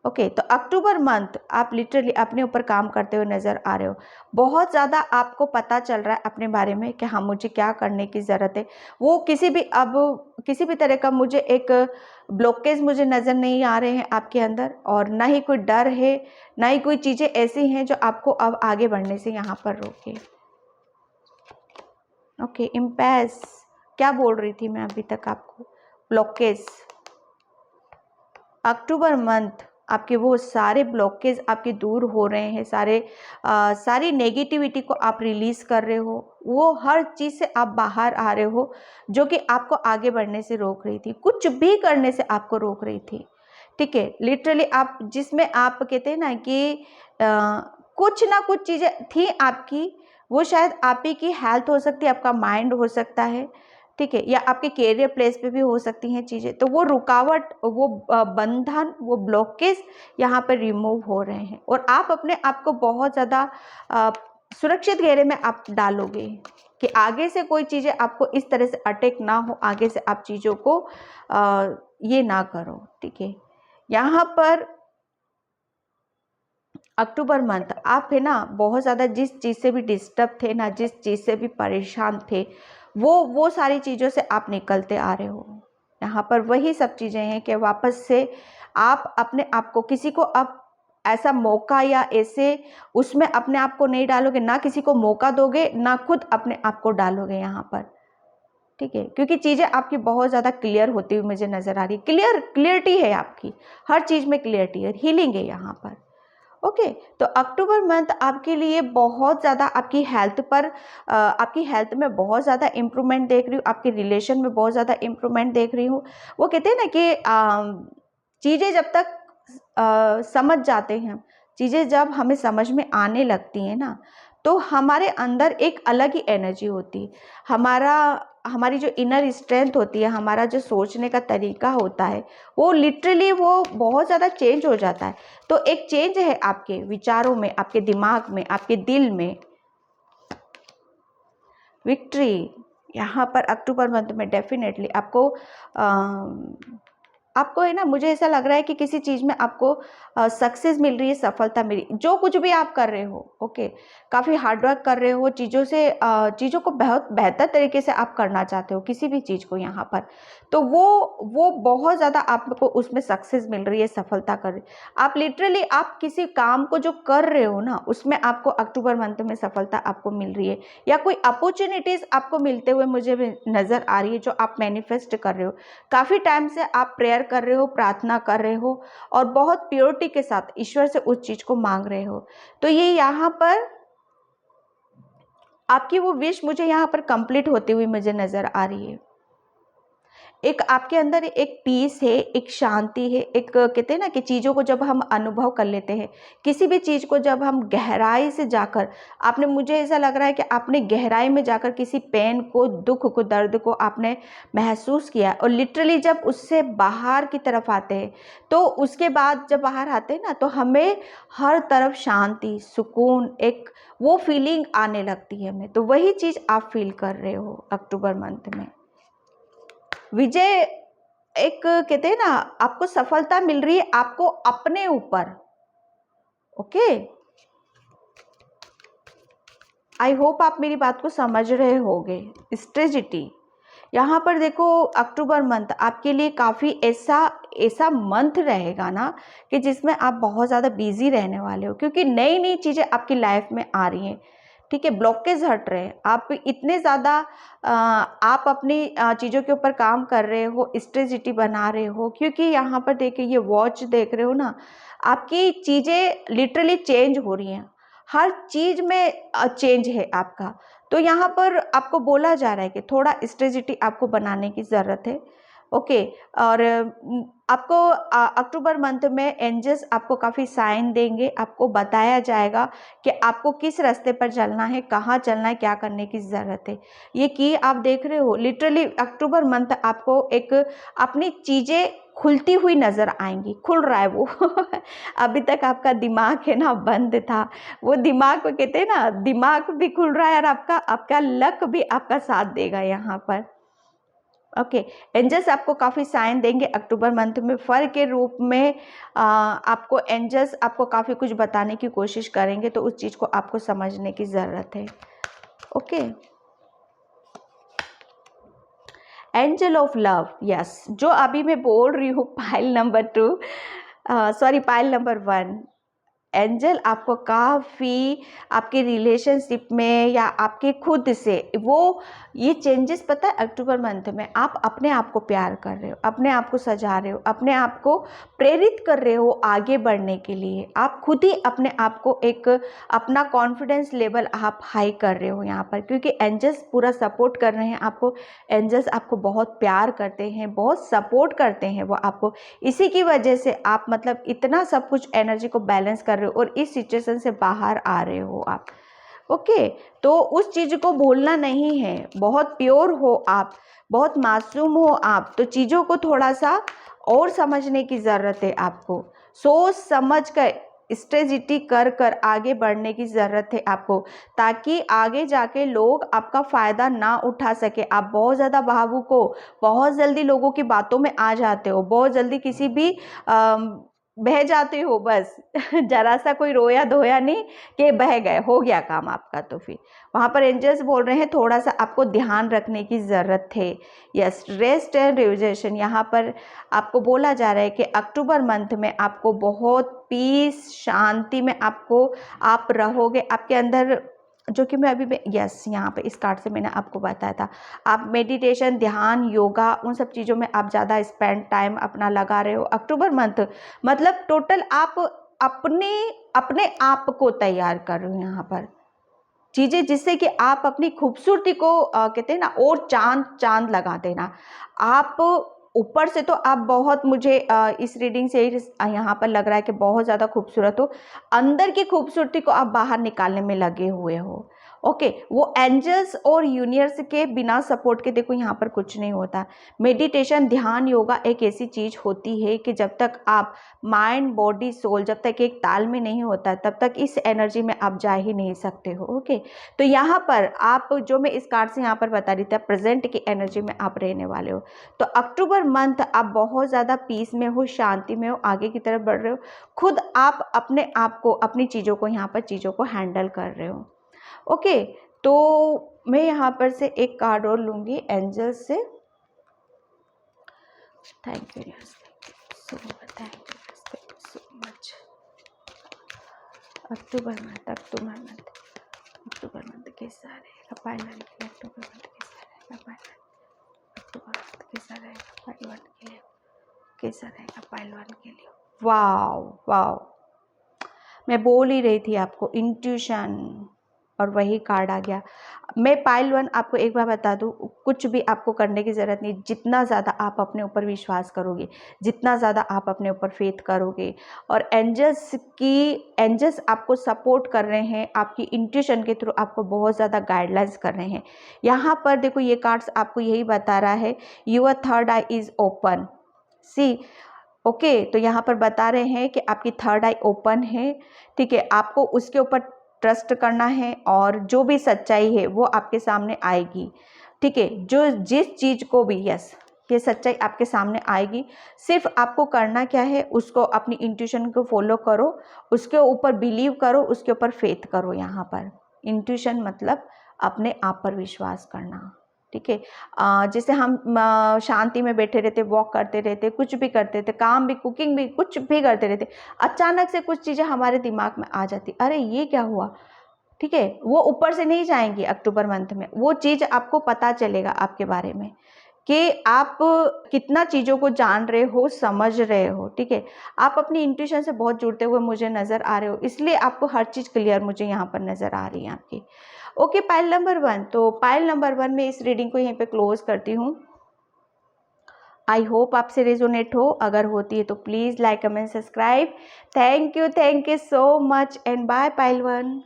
ओके, तो अक्टूबर मंथ आप लिटरली अपने ऊपर काम करते हुए नज़र आ रहे हो, बहुत ज़्यादा आपको पता चल रहा है अपने बारे में कि हाँ मुझे क्या करने की ज़रूरत है। वो किसी भी तरह का मुझे एक ब्लॉकेज मुझे नज़र नहीं आ रहे हैं आपके अंदर, और ना ही कोई डर है, ना ही कोई चीज़ें ऐसी हैं जो आपको अब आगे बढ़ने से यहाँ पर रोके। ओके, इम्पैस क्या बोल रही थी मैं अभी तक आपको, ब्लॉकेज। अक्टूबर मंथ आपके वो सारे ब्लॉकेज आपके दूर हो रहे हैं, सारी नेगेटिविटी को आप रिलीज कर रहे हो, वो हर चीज़ से आप बाहर आ रहे हो जो कि आपको आगे बढ़ने से रोक रही थी, कुछ भी करने से आपको रोक रही थी। ठीक है, लिटरली आप जिसमें आप कहते हैं ना कि कुछ ना कुछ चीज़ें थी आपकी, वो शायद आप ही की हेल्थ हो सकती है, आपका माइंड हो सकता है, ठीक है, या आपके कैरियर प्लेस पे भी हो सकती हैं चीज़ें। तो वो रुकावट, वो बंधन, वो ब्लॉकेज यहाँ पर रिमूव हो रहे हैं, और आप अपने आप को बहुत ज़्यादा सुरक्षित घेरे में आप डालोगे कि आगे से कोई चीज़ें आपको इस तरह से अटैक ना हो, आगे से आप चीज़ों को ये ना करो। ठीक है, यहाँ पर अक्टूबर मंथ आप है ना बहुत ज़्यादा जिस चीज़ से भी डिस्टर्ब थे ना, जिस चीज़ से भी परेशान थे, वो सारी चीज़ों से आप निकलते आ रहे हो। यहाँ पर वही सब चीज़ें हैं कि वापस से आप अपने आप को, किसी को अब ऐसा मौका या ऐसे उसमें अपने आप को नहीं डालोगे, ना किसी को मौका दोगे, ना खुद अपने आप को डालोगे यहाँ पर। ठीक है, क्योंकि चीज़ें आपकी बहुत ज़्यादा क्लियर होती हुई मुझे नज़र आ रही, क्लियरिटी है आपकी, हर चीज़ में क्लियरिटी है, हीलिंग है यहाँ पर। ओके, तो अक्टूबर मंथ आपके लिए बहुत ज़्यादा आपकी हेल्थ पर, आपकी हेल्थ में बहुत ज़्यादा इम्प्रूवमेंट देख रही हूँ, आपके रिलेशन में बहुत ज़्यादा इम्प्रूवमेंट देख रही हूँ। वो कहते हैं ना कि चीज़ें जब तक समझ जाते हैं, चीज़ें जब हमें समझ में आने लगती हैं ना, तो हमारे अंदर एक अलग ही एनर्जी होती है, हमारी जो इनर स्ट्रेंथ होती है, हमारा जो सोचने का तरीका होता है, वो लिटरली वो बहुत ज़्यादा चेंज हो जाता है। तो एक चेंज है आपके विचारों में, आपके दिमाग में, आपके दिल में। विक्ट्री यहाँ पर अक्टूबर मंथ में डेफिनेटली आपको है ना, मुझे ऐसा लग रहा है कि किसी चीज़ में आपको सक्सेस मिल रही है, सफलता मिल रही, जो कुछ भी आप कर रहे हो। ओके, काफ़ी हार्डवर्क कर रहे हो, चीज़ों को बहुत बेहतर तरीके से आप करना चाहते हो, किसी भी चीज़ को यहाँ पर, तो वो बहुत ज़्यादा आपको उसमें सक्सेस मिल रही है, सफलता कर रही है। आप लिटरली आप किसी काम को जो कर रहे हो ना, उसमें आपको अक्टूबर मंथ में सफलता आपको मिल रही है, या कोई अपॉर्चुनिटीज़ आपको मिलते हुए मुझे नज़र आ रही है, जो आप मैनिफेस्ट कर रहे हो। काफ़ी टाइम से आप प्रेयर कर रहे हो, प्रार्थना कर रहे हो, और बहुत प्योरिटी के साथ ईश्वर से उस चीज को मांग रहे हो। तो ये यहाँ पर आपकी वो विश मुझे यहाँ पर कंप्लीट होती हुई मुझे नजर आ रही है। एक आपके अंदर एक पीस है, एक शांति है, एक कहते हैं ना कि चीज़ों को जब हम अनुभव कर लेते हैं, किसी भी चीज़ को जब हम गहराई से जाकर, आपने, मुझे ऐसा लग रहा है कि आपने गहराई में जाकर किसी पेन को, दुख को, दर्द को आपने महसूस किया, और लिटरली जब उससे बाहर की तरफ आते हैं, तो उसके बाद जब बाहर आते हैं ना, तो हमें हर तरफ शांति, सुकून, एक वो फीलिंग आने लगती है हमें। तो वही चीज़ आप फील कर रहे हो अक्टूबर मंथ में। विजय, एक कहते हैं ना, आपको सफलता मिल रही है, आपको अपने ऊपर, ओके, आई होप आप मेरी बात को समझ रहे होगे। स्ट्रेजिटी यहाँ पर देखो, अक्टूबर मंथ आपके लिए काफ़ी ऐसा मंथ रहेगा ना कि जिसमें आप बहुत ज़्यादा बिजी रहने वाले हो, क्योंकि नई नई चीज़ें आपकी लाइफ में आ रही हैं। ठीक है, ब्लॉकेज हट रहे हैं, आप इतने ज़्यादा आप अपनी चीज़ों के ऊपर काम कर रहे हो, स्ट्रेजिटी बना रहे हो, क्योंकि यहाँ पर देखिए ये वॉच देख रहे हो ना, आपकी चीज़ें लिटरली चेंज हो रही हैं, हर चीज़ में चेंज है आपका। तो यहाँ पर आपको बोला जा रहा है कि थोड़ा स्ट्रेजिटी आपको बनाने की ज़रूरत है। ओके, और आपको अक्टूबर मंथ में एंजल्स आपको काफ़ी साइन देंगे, आपको बताया जाएगा कि आपको किस रास्ते पर चलना है, कहाँ चलना है, क्या करने की ज़रूरत है। ये कि आप देख रहे हो लिटरली अक्टूबर मंथ आपको एक अपनी चीज़ें खुलती हुई नज़र आएंगी, खुल रहा है वो अभी तक आपका दिमाग है ना बंद था, वो दिमाग को कहते हैं ना, दिमाग भी खुल रहा है और आपका लक भी आपका साथ देगा यहाँ पर। ओके, एंजल्स आपको काफ़ी साइन देंगे अक्टूबर मंथ में, फल के रूप में आपको एंजल्स आपको काफ़ी कुछ बताने की कोशिश करेंगे, तो उस चीज़ को आपको समझने की ज़रूरत है। Okay, angel of love, yes, जो अभी मैं बोल रही हूँ pile number 2, sorry pile number 1, angel आपको काफ़ी आपके रिलेशनशिप में या आपके खुद से वो ये चेंजेस, पता है अक्टूबर मंथ में आप अपने आप को प्यार कर रहे हो, अपने आप को सजा रहे हो, अपने आप को प्रेरित कर रहे हो आगे बढ़ने के लिए, आप खुद ही अपने आप को एक अपना कॉन्फिडेंस लेवल आप हाई कर रहे हो यहाँ पर, क्योंकि एंजल्स पूरा सपोर्ट कर रहे हैं आपको। एंजल्स आपको बहुत प्यार करते हैं, बहुत सपोर्ट करते हैं वो आपको, इसी की वजह से आप मतलब इतना सब कुछ एनर्जी को बैलेंस कर रहे हो और इस सिचुएशन से बाहर आ रहे हो आप। ओके, तो उस चीज़ को भूलना नहीं है, बहुत प्योर हो आप, बहुत मासूम हो आप, तो चीज़ों को थोड़ा सा और समझने की ज़रूरत है आपको, सोच समझ कर स्ट्रेजिटी कर कर आगे बढ़ने की ज़रूरत है आपको, ताकि आगे जाके लोग आपका फ़ायदा ना उठा सके। आप बहुत ज़्यादा भावुक हो, बहुत जल्दी लोगों की बातों में आ जाते हो, बहुत जल्दी किसी भी बह जाते हो बस जरा सा कोई रोया धोया नहीं कि बह गए, हो गया काम आपका। तो फिर वहाँ पर एंजल्स बोल रहे हैं थोड़ा सा आपको ध्यान रखने की ज़रूरत है। यस, रेस्ट एंड रिविजेशन, यहाँ पर आपको बोला जा रहा है कि अक्टूबर मंथ में आपको बहुत पीस शांति में आप रहोगे, आपके अंदर जो कि मैं अभी यस यहाँ पे इस कार्ड से मैंने आपको बताया था, आप मेडिटेशन, ध्यान, योगा, उन सब चीज़ों में आप ज़्यादा स्पेंड टाइम अपना लगा रहे हो अक्टूबर मंथ, मतलब टोटल आप अपने अपने आप को तैयार कर रहे हो यहाँ पर चीज़ें, जिससे कि आप अपनी खूबसूरती को कहते हैं ना और चांद चांद लगा देना। आप ऊपर से तो आप बहुत, मुझे इस रीडिंग से यहाँ पर लग रहा है कि बहुत ज़्यादा खूबसूरत हो, अंदर की खूबसूरती को आप बाहर निकालने में लगे हुए हो। ओके, वो एंजल्स और यूनिवर्स के बिना सपोर्ट के देखो यहाँ पर कुछ नहीं होता। मेडिटेशन, ध्यान, योगा एक ऐसी चीज़ होती है कि जब तक आप माइंड, बॉडी, सोल जब तक एक ताल में नहीं होता, तब तक इस एनर्जी में आप जा ही नहीं सकते हो। ओके, तो यहाँ पर आप जो मैं इस कार्ड से यहाँ पर बता रही थी, प्रेजेंट की एनर्जी में आप रहने वाले हो। तो अक्टूबर मंथ आप बहुत ज़्यादा पीस में हो, शांति में हो, आगे की तरफ बढ़ रहे हो, खुद आप अपने आप को, अपनी चीज़ों को यहाँ पर चीज़ों को हैंडल कर रहे हो। ओके, तो मैं यहाँ पर से एक कार्ड और लूँगी एंजल्स से। Thank you so much. October month कैसा रहेगा, पाइल वन के लिए अक्टूबर मंथ कैसा रहेगा, अक्टूबर मंथ कैसा रहेगा पाइल वन के लिए, कैसा रहेगा पाइल वन के लिए। वाओ वाओ, मैं बोल ही रही थी आपको, इंट्यूशन, और वही कार्ड आ गया। मैं पाइल वन आपको एक बार बता दूं, कुछ भी आपको करने की ज़रूरत नहीं, जितना ज़्यादा आप अपने ऊपर विश्वास करोगे, जितना ज़्यादा आप अपने ऊपर फेथ करोगे, और एंजल्स आपको सपोर्ट कर रहे हैं, आपकी इंट्यूशन के थ्रू आपको बहुत ज़्यादा गाइडलाइंस कर रहे हैं। यहाँ पर देखो ये कार्ड्स आपको यही बता रहा है, your third eye is open, see. Okay, तो यहाँ पर बता रहे हैं कि आपकी थर्ड आई ओपन है। ठीक है, आपको उसके ऊपर ट्रस्ट करना है और जो भी सच्चाई है वो आपके सामने आएगी। ठीक है, जो जिस चीज़ को भी, यस, कि सच्चाई आपके सामने आएगी। सिर्फ आपको करना क्या है, उसको अपनी इंट्यूशन को फॉलो करो, उसके ऊपर बिलीव करो, उसके ऊपर फेथ करो। यहाँ पर इंट्यूशन मतलब अपने आप पर विश्वास करना, ठीक है। जैसे हम शांति में बैठे रहते, वॉक करते रहते, कुछ भी करते थे, काम भी, कुकिंग भी, कुछ भी करते रहते, अचानक से कुछ चीज़ें हमारे दिमाग में आ जाती, अरे ये क्या हुआ, ठीक है। वो ऊपर से नहीं जाएंगी अक्टूबर मंथ में, वो चीज़ आपको पता चलेगा आपके बारे में कि आप कितना चीज़ों को जान रहे हो, समझ रहे हो, ठीक है। आप अपनी इंट्यूशन से बहुत जुड़ते हुए मुझे नज़र आ रहे हो, इसलिए आपको हर चीज़ क्लियर मुझे यहाँ पर नज़र आ रही है आपकी। Okay, pile number 1। तो पाइल नंबर 1 में इस रीडिंग को यहीं पे क्लोज करती हूँ। आई होप आपसे रेजोनेट हो, अगर होती है तो please like, comment, subscribe. Thank you so much and bye pile 1।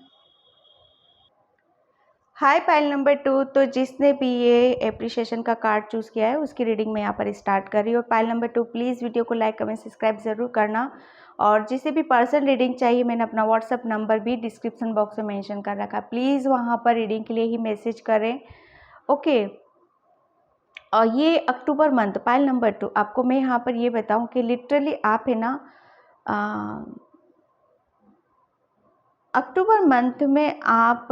Hi pile number 2। तो जिसने भी ये एप्रिशिएशन का कार्ड चूज़ किया है उसकी रीडिंग मैं यहाँ पर स्टार्ट कर रही हूँ। पाइल नंबर 2 प्लीज़ वीडियो को लाइक, कमेंट, सब्सक्राइब ज़रूर करना। और जिसे भी पर्सनल रीडिंग चाहिए, मैंने अपना व्हाट्सअप नंबर भी डिस्क्रिप्शन बॉक्स में मेंशन कर रखा है, प्लीज़ वहाँ पर रीडिंग के लिए ही मैसेज करें। ओके। और ये अक्टूबर मंथ पाइल नंबर 2, आपको मैं यहाँ पर ये बताऊँ कि लिटरली आप है ना अक्टूबर मंथ में आप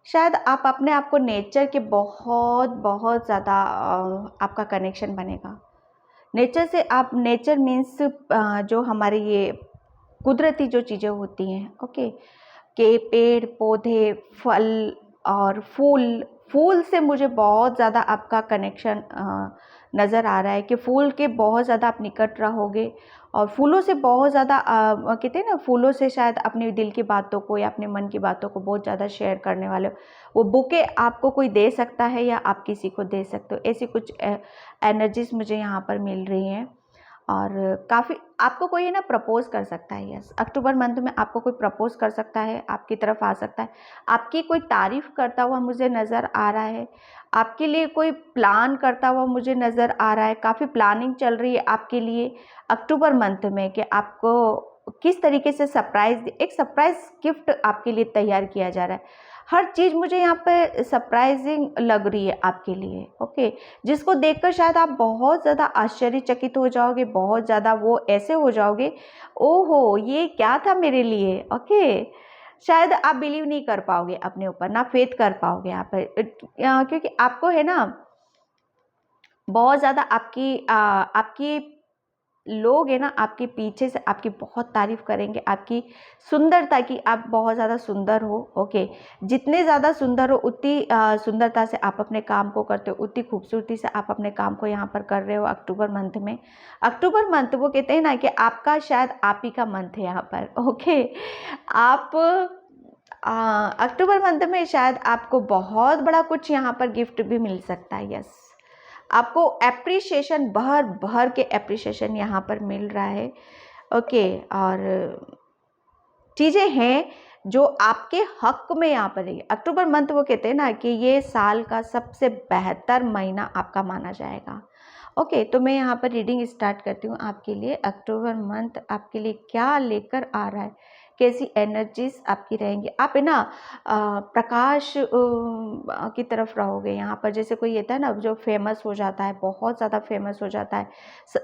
शायद आप अपने आप को नेचर के बहुत बहुत ज़्यादा आपका कनेक्शन बनेगा नेचर से। आप नेचर मीन्स जो हमारे ये कुदरती जो चीज़ें होती हैं, ओके, के पेड़ पौधे, फल और फूल। फूल से मुझे बहुत ज़्यादा आपका कनेक्शन नज़र आ रहा है कि फूल के बहुत ज़्यादा आप निकट रहोगे और फूलों से बहुत ज़्यादा कहते हैं ना, फूलों से शायद अपने दिल की बातों को या अपने मन की बातों को बहुत ज़्यादा शेयर करने वाले हो। वो बुके आपको कोई दे सकता है या आप किसी को दे सकते हो, ऐसी कुछ एनर्जीज मुझे यहाँ पर मिल रही हैं। और काफ़ी आपको कोई है ना प्रपोज कर सकता है। यस, अक्टूबर मंथ में आपको कोई प्रपोज कर सकता है, आपकी तरफ आ सकता है, आपकी कोई तारीफ़ करता हुआ मुझे नज़र आ रहा है, आपके लिए कोई प्लान करता हुआ मुझे नज़र आ रहा है। काफ़ी प्लानिंग चल रही है आपके लिए अक्टूबर मंथ में कि आपको किस तरीके से सरप्राइज़, एक सरप्राइज़ गिफ्ट आपके लिए तैयार किया जा रहा है। हर चीज़ मुझे यहाँ पे सरप्राइजिंग लग रही है आपके लिए, ओके। जिसको देखकर शायद आप बहुत ज़्यादा आश्चर्यचकित हो जाओगे, बहुत ज़्यादा वो ऐसे हो जाओगे, ओहो ये क्या था मेरे लिए, ओके। शायद आप बिलीव नहीं कर पाओगे अपने ऊपर, ना फेथ कर पाओगे यहाँ पर, क्योंकि आपको है ना बहुत ज़्यादा आपकी लोग है ना आपके पीछे से आपकी बहुत तारीफ करेंगे, आपकी सुंदरता की। आप बहुत ज़्यादा सुंदर हो, ओके। जितने ज़्यादा सुंदर हो उतनी सुंदरता से आप अपने काम को करते हो, उतनी खूबसूरती से आप अपने काम को यहाँ पर कर रहे हो अक्टूबर मंथ में। अक्टूबर मंथ वो कहते हैं ना कि आपका शायद आप ही का मंथ है यहाँ पर, ओके। आप अक्टूबर मंथ में शायद आपको बहुत बड़ा कुछ यहाँ पर गिफ्ट भी मिल सकता है। यस, आपको एप्रिसिएशन, भर भर के एप्रिसिएशन यहाँ पर मिल रहा है, ओके। और चीज़ें हैं जो आपके हक में यहाँ पर है। अक्टूबर मंथ वो कहते हैं ना कि ये साल का सबसे बेहतर महीना आपका माना जाएगा, ओके। तो मैं यहाँ पर रीडिंग स्टार्ट करती हूँ आपके लिए। अक्टूबर मंथ आपके लिए क्या लेकर आ रहा है, कैसी एनर्जीज आपकी रहेंगी। आप है ना प्रकाश की तरफ रहोगे यहाँ पर। जैसे कोई कहता है ना जो फेमस हो जाता है, बहुत ज़्यादा फेमस हो जाता है,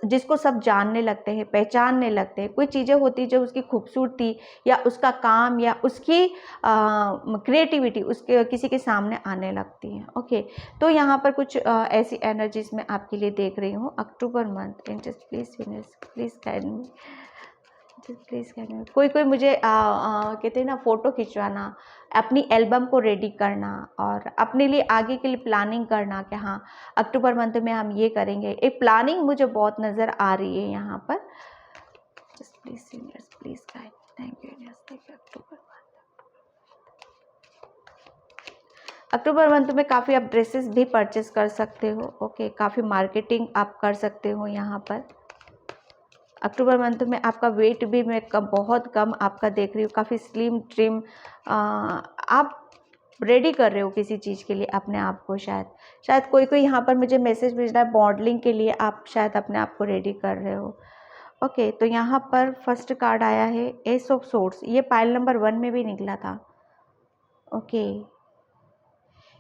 जिसको सब जानने लगते हैं, पहचानने लगते हैं। कोई चीज़ें होती जो उसकी खूबसूरती या उसका काम या उसकी क्रिएटिविटी उसके किसी के सामने आने लगती है, ओके। तो यहाँ पर कुछ ऐसी एनर्जीज मैं आपके लिए देख रही हूँ October month. And just please guide me, please कहना। कोई कोई मुझे कहते हैं ना फ़ोटो खिंचवाना, अपनी एल्बम को रेडी करना और अपने लिए आगे के लिए प्लानिंग करना कि हाँ अक्टूबर मंथ में हम ये करेंगे। एक प्लानिंग मुझे बहुत नज़र आ रही है यहाँ पर। Just please guide, thank you. October month में काफ़ी आप ड्रेसेस भी परचेस कर सकते हो, ओके। काफ़ी मार्केटिंग आप कर सकते हो यहाँ पर। अक्टूबर मंथ में आपका वेट भी मैं बहुत कम आपका देख रही हूँ, काफ़ी स्लिम ट्रिम आप रेडी कर रहे हो किसी चीज़ के लिए अपने आप को। शायद कोई कोई यहाँ पर मुझे मैसेज भेज रहा है मॉडलिंग के लिए, आप शायद अपने आप को रेडी कर रहे हो, ओके। तो यहाँ पर फर्स्ट कार्ड आया है एस ऑफ सोर्ड्स, ये पाइल नंबर 1 में भी निकला था, ओके।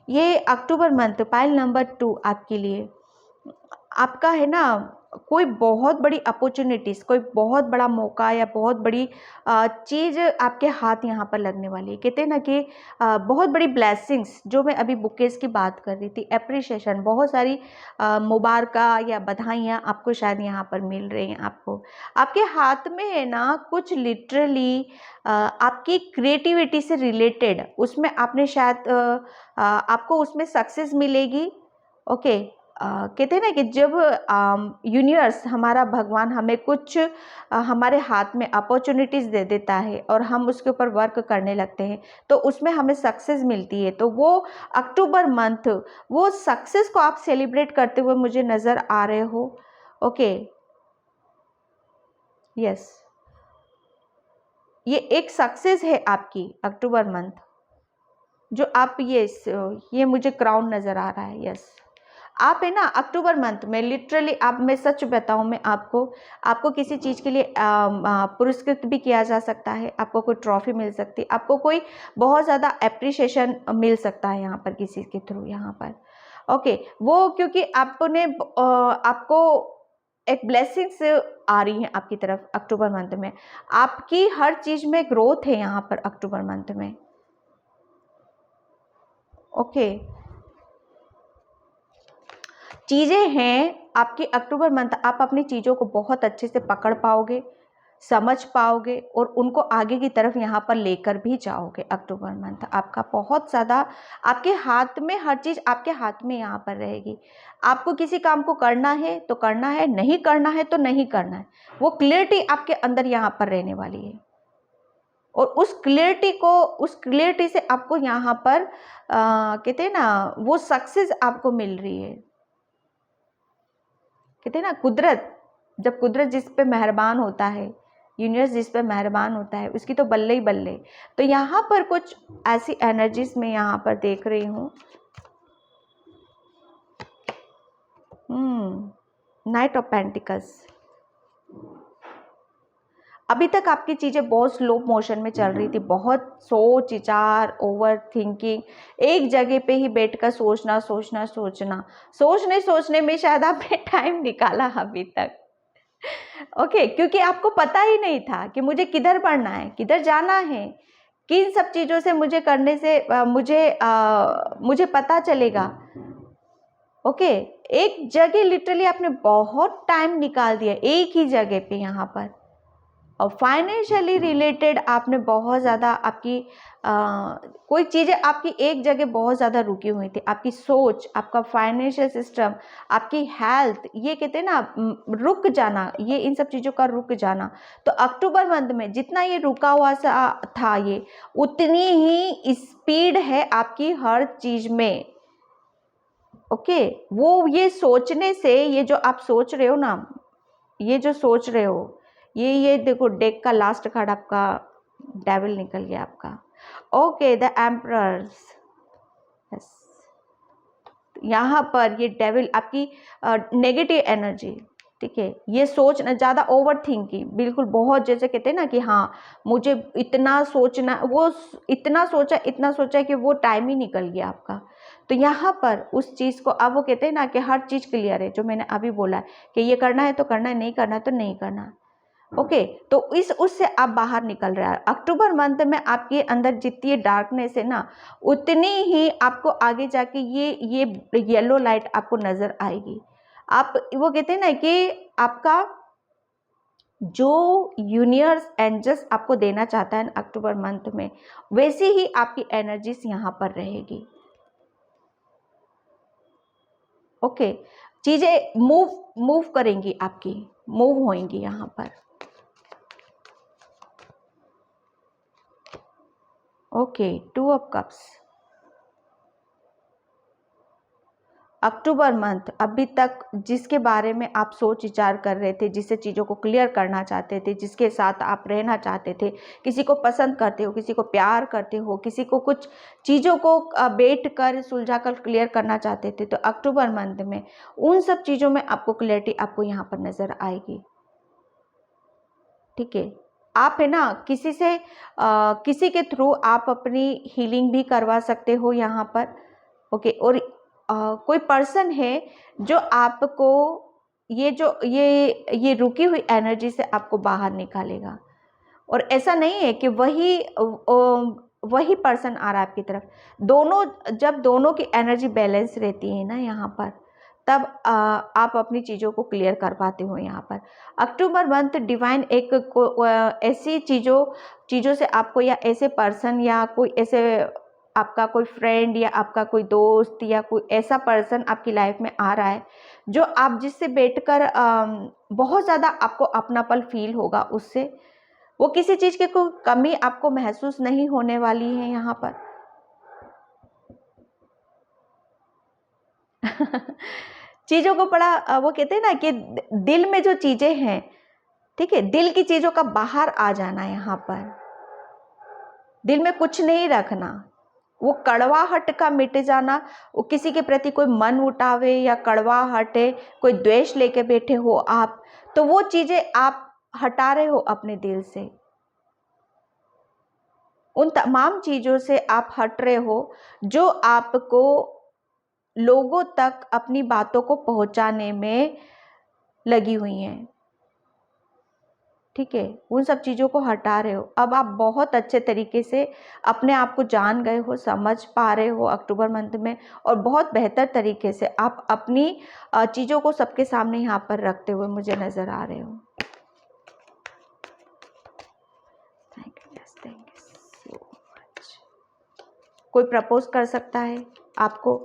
ये अक्टूबर मंथ पाइल नंबर 2 आपके लिए आपका है ना कोई बहुत बड़ी अपॉर्चुनिटीज़, कोई बहुत बड़ा मौका या बहुत बड़ी चीज़ आपके हाथ यहाँ पर लगने वाली है। कहते हैं ना कि बहुत बड़ी ब्लेसिंग्स, जो मैं अभी बुकेज़ की बात कर रही थी, एप्रिशिएशन, बहुत सारी मुबारका या बधाइयाँ आपको शायद यहाँ पर मिल रही हैं। आपके हाथ में है ना कुछ लिटरली आपकी क्रिएटिविटी से रिलेटेड, उसमें आपने शायद आपको उसमें सक्सेस मिलेगी। ओके, कहते हैं ना कि जब यूनिवर्स, हमारा भगवान हमें कुछ हमारे हाथ में अपॉर्चुनिटीज़ दे देता है और हम उसके ऊपर वर्क करने लगते हैं तो उसमें हमें सक्सेस मिलती है। तो वो अक्टूबर मंथ, वो सक्सेस को आप सेलिब्रेट करते हुए मुझे नज़र आ रहे हो। ओके, यस, ये एक सक्सेस है आपकी अक्टूबर मंथ, जो आप ये मुझे क्राउन नज़र आ रहा है। यस, आप है ना अक्टूबर मंथ में लिटरली, आप, मैं सच बताऊं, मैं आपको किसी चीज़ के लिए पुरस्कृत भी किया जा सकता है, आपको कोई ट्रॉफी मिल सकती है, आपको कोई बहुत ज़्यादा अप्रिशिएशन मिल सकता है यहाँ पर किसी के थ्रू यहाँ पर। ओके, वो क्योंकि आपने आपको एक ब्लेसिंग्स आ रही हैं आपकी तरफ अक्टूबर मंथ में, आपकी हर चीज़ में ग्रोथ है यहाँ पर अक्टूबर मंथ में। ओके, चीज़ें हैं आपकी अक्टूबर मंथ, आप अपनी चीज़ों को बहुत अच्छे से पकड़ पाओगे, समझ पाओगे और उनको आगे की तरफ यहाँ पर लेकर भी जाओगे। अक्टूबर मंथ आपका बहुत ज़्यादा, आपके हाथ में हर चीज़ आपके हाथ में यहाँ पर रहेगी। आपको किसी काम को करना है तो करना है, नहीं करना है तो नहीं करना है, वो क्लियरिटी आपके अंदर यहाँ पर रहने वाली है। और उस क्लियरिटी से आपको यहाँ पर कहते हैं ना वो सक्सेस आपको मिल रही है। कहते हैं ना कुदरत, जब कुदरत जिस पे मेहरबान होता है, यूनिवर्स जिस पे मेहरबान होता है, उसकी तो बल्ले ही बल्ले। तो यहाँ पर कुछ ऐसी एनर्जीज में यहाँ पर देख रही हूँ। नाइट ऑफ पेंटिकल्स, अभी तक आपकी चीज़ें बहुत स्लो मोशन में चल रही थी, बहुत सोच विचार, ओवर थिंकिंग, एक जगह पे ही बैठकर सोचना सोचना सोचना, सोचने में शायद आपने टाइम निकाला अभी तक। ओके, क्योंकि आपको पता ही नहीं था कि मुझे किधर बढ़ना है, किधर जाना है, किन सब चीज़ों से मुझे करने से मुझे पता चलेगा। ओके, एक जगह लिटरली आपने बहुत टाइम निकाल दिया एक ही जगह पे यहाँ पर, और फाइनेंशियली रिलेटेड आपने बहुत ज़्यादा आपकी कोई चीज़ें आपकी एक जगह बहुत ज़्यादा रुकी हुई थी, आपकी सोच, आपका फाइनेंशियल सिस्टम, आपकी हेल्थ, ये कहते हैं ना रुक जाना, ये इन सब चीज़ों का रुक जाना। तो अक्टूबर मंथ में जितना ये रुका हुआ सा था, ये उतनी ही स्पीड है आपकी हर चीज़ में। ओके, वो ये सोचने से, ये जो आप सोच रहे हो ना, ये जो सोच रहे हो, ये देखो डेक का लास्ट कार्ड आपका डेविल निकल गया आपका। ओके, द एम्परर्स, यस, यहाँ पर ये डेविल आपकी नेगेटिव एनर्जी, ठीक है, ये सोचना ज़्यादा, ओवर थिंकिंग, बिल्कुल बहुत, जैसे कहते हैं ना कि हाँ मुझे इतना सोचना, वो इतना सोचा कि वो टाइम ही निकल गया आपका। तो यहाँ पर उस चीज़ को, अब वो कहते हैं ना कि हर चीज़ क्लियर है, जो मैंने अभी बोला है कि ये करना है तो करना है, नहीं करना है तो नहीं करना। ओके, तो उससे आप बाहर निकल रहा है। अक्टूबर मंथ में आपके अंदर जितनी डार्कनेस है ना, उतनी ही आपको आगे जाके ये येलो लाइट आपको नज़र आएगी। आप, वो कहते हैं ना कि आपका जो यूनिवर्स एंजल्स आपको देना चाहता है अक्टूबर मंथ में, वैसी ही आपकी एनर्जीज यहाँ पर रहेगी। ओके, चीज़ें मूव करेंगी, आपकी मूव होएंगी यहाँ पर। Okay, 2 of cups, October month, अभी तक जिसके बारे में आप सोच विचार कर रहे थे, जिससे चीज़ों को क्लियर करना चाहते थे, जिसके साथ आप रहना चाहते थे, किसी को पसंद करते हो, किसी को प्यार करते हो, किसी को कुछ चीज़ों को बैठ कर सुलझा कर क्लियर करना चाहते थे, तो अक्टूबर मंथ में उन सब चीज़ों में आपको क्लैरिटी आपको यहाँ पर नज़र आएगी। ठीक है, आप है ना किसी के थ्रू आप अपनी हीलिंग भी करवा सकते हो यहाँ पर। ओके, और कोई पर्सन है जो आपको ये रुकी हुई एनर्जी से आपको बाहर निकालेगा। और ऐसा नहीं है कि वही पर्सन आ रहा है आपकी तरफ। जब दोनों की एनर्जी बैलेंस रहती है ना यहाँ पर, तब आप अपनी चीज़ों को क्लियर कर पाते हो यहाँ पर। अक्टूबर मंथ डिवाइन ऐसी चीज़ों से आपको, या ऐसे पर्सन, या कोई ऐसे आपका कोई फ्रेंड या आपका कोई दोस्त या कोई ऐसा पर्सन आपकी लाइफ में आ रहा है जो आप जिससे बैठकर बहुत ज़्यादा आपको अपनापन फील होगा उससे। वो किसी चीज़ की कोई कमी आपको महसूस नहीं होने वाली है यहाँ पर। चीज़ों को बड़ा वो कहते हैं ना कि दिल में जो चीज़ें हैं, ठीक है, दिल की चीज़ों का बाहर आ जाना यहाँ पर। दिल में कुछ नहीं रखना, वो कड़वाहट का मिट जाना। वो किसी के प्रति कोई मन उठावे या कड़वाहट है, कोई द्वेष लेके बैठे हो आप, तो वो चीज़ें आप हटा रहे हो अपने दिल से। उन तमाम चीज़ों से आप हट रहे हो जो आपको लोगों तक अपनी बातों को पहुंचाने में लगी हुई हैं, ठीक है। उन सब चीज़ों को हटा रहे हो। अब आप बहुत अच्छे तरीके से अपने आप को जान गए हो, समझ पा रहे हो अक्टूबर मंथ में, और बहुत बेहतर तरीके से आप अपनी चीज़ों को सबके सामने यहाँ पर रखते हुए मुझे नज़र आ रहे हो। Thank you so much. कोई प्रपोज कर सकता है आपको,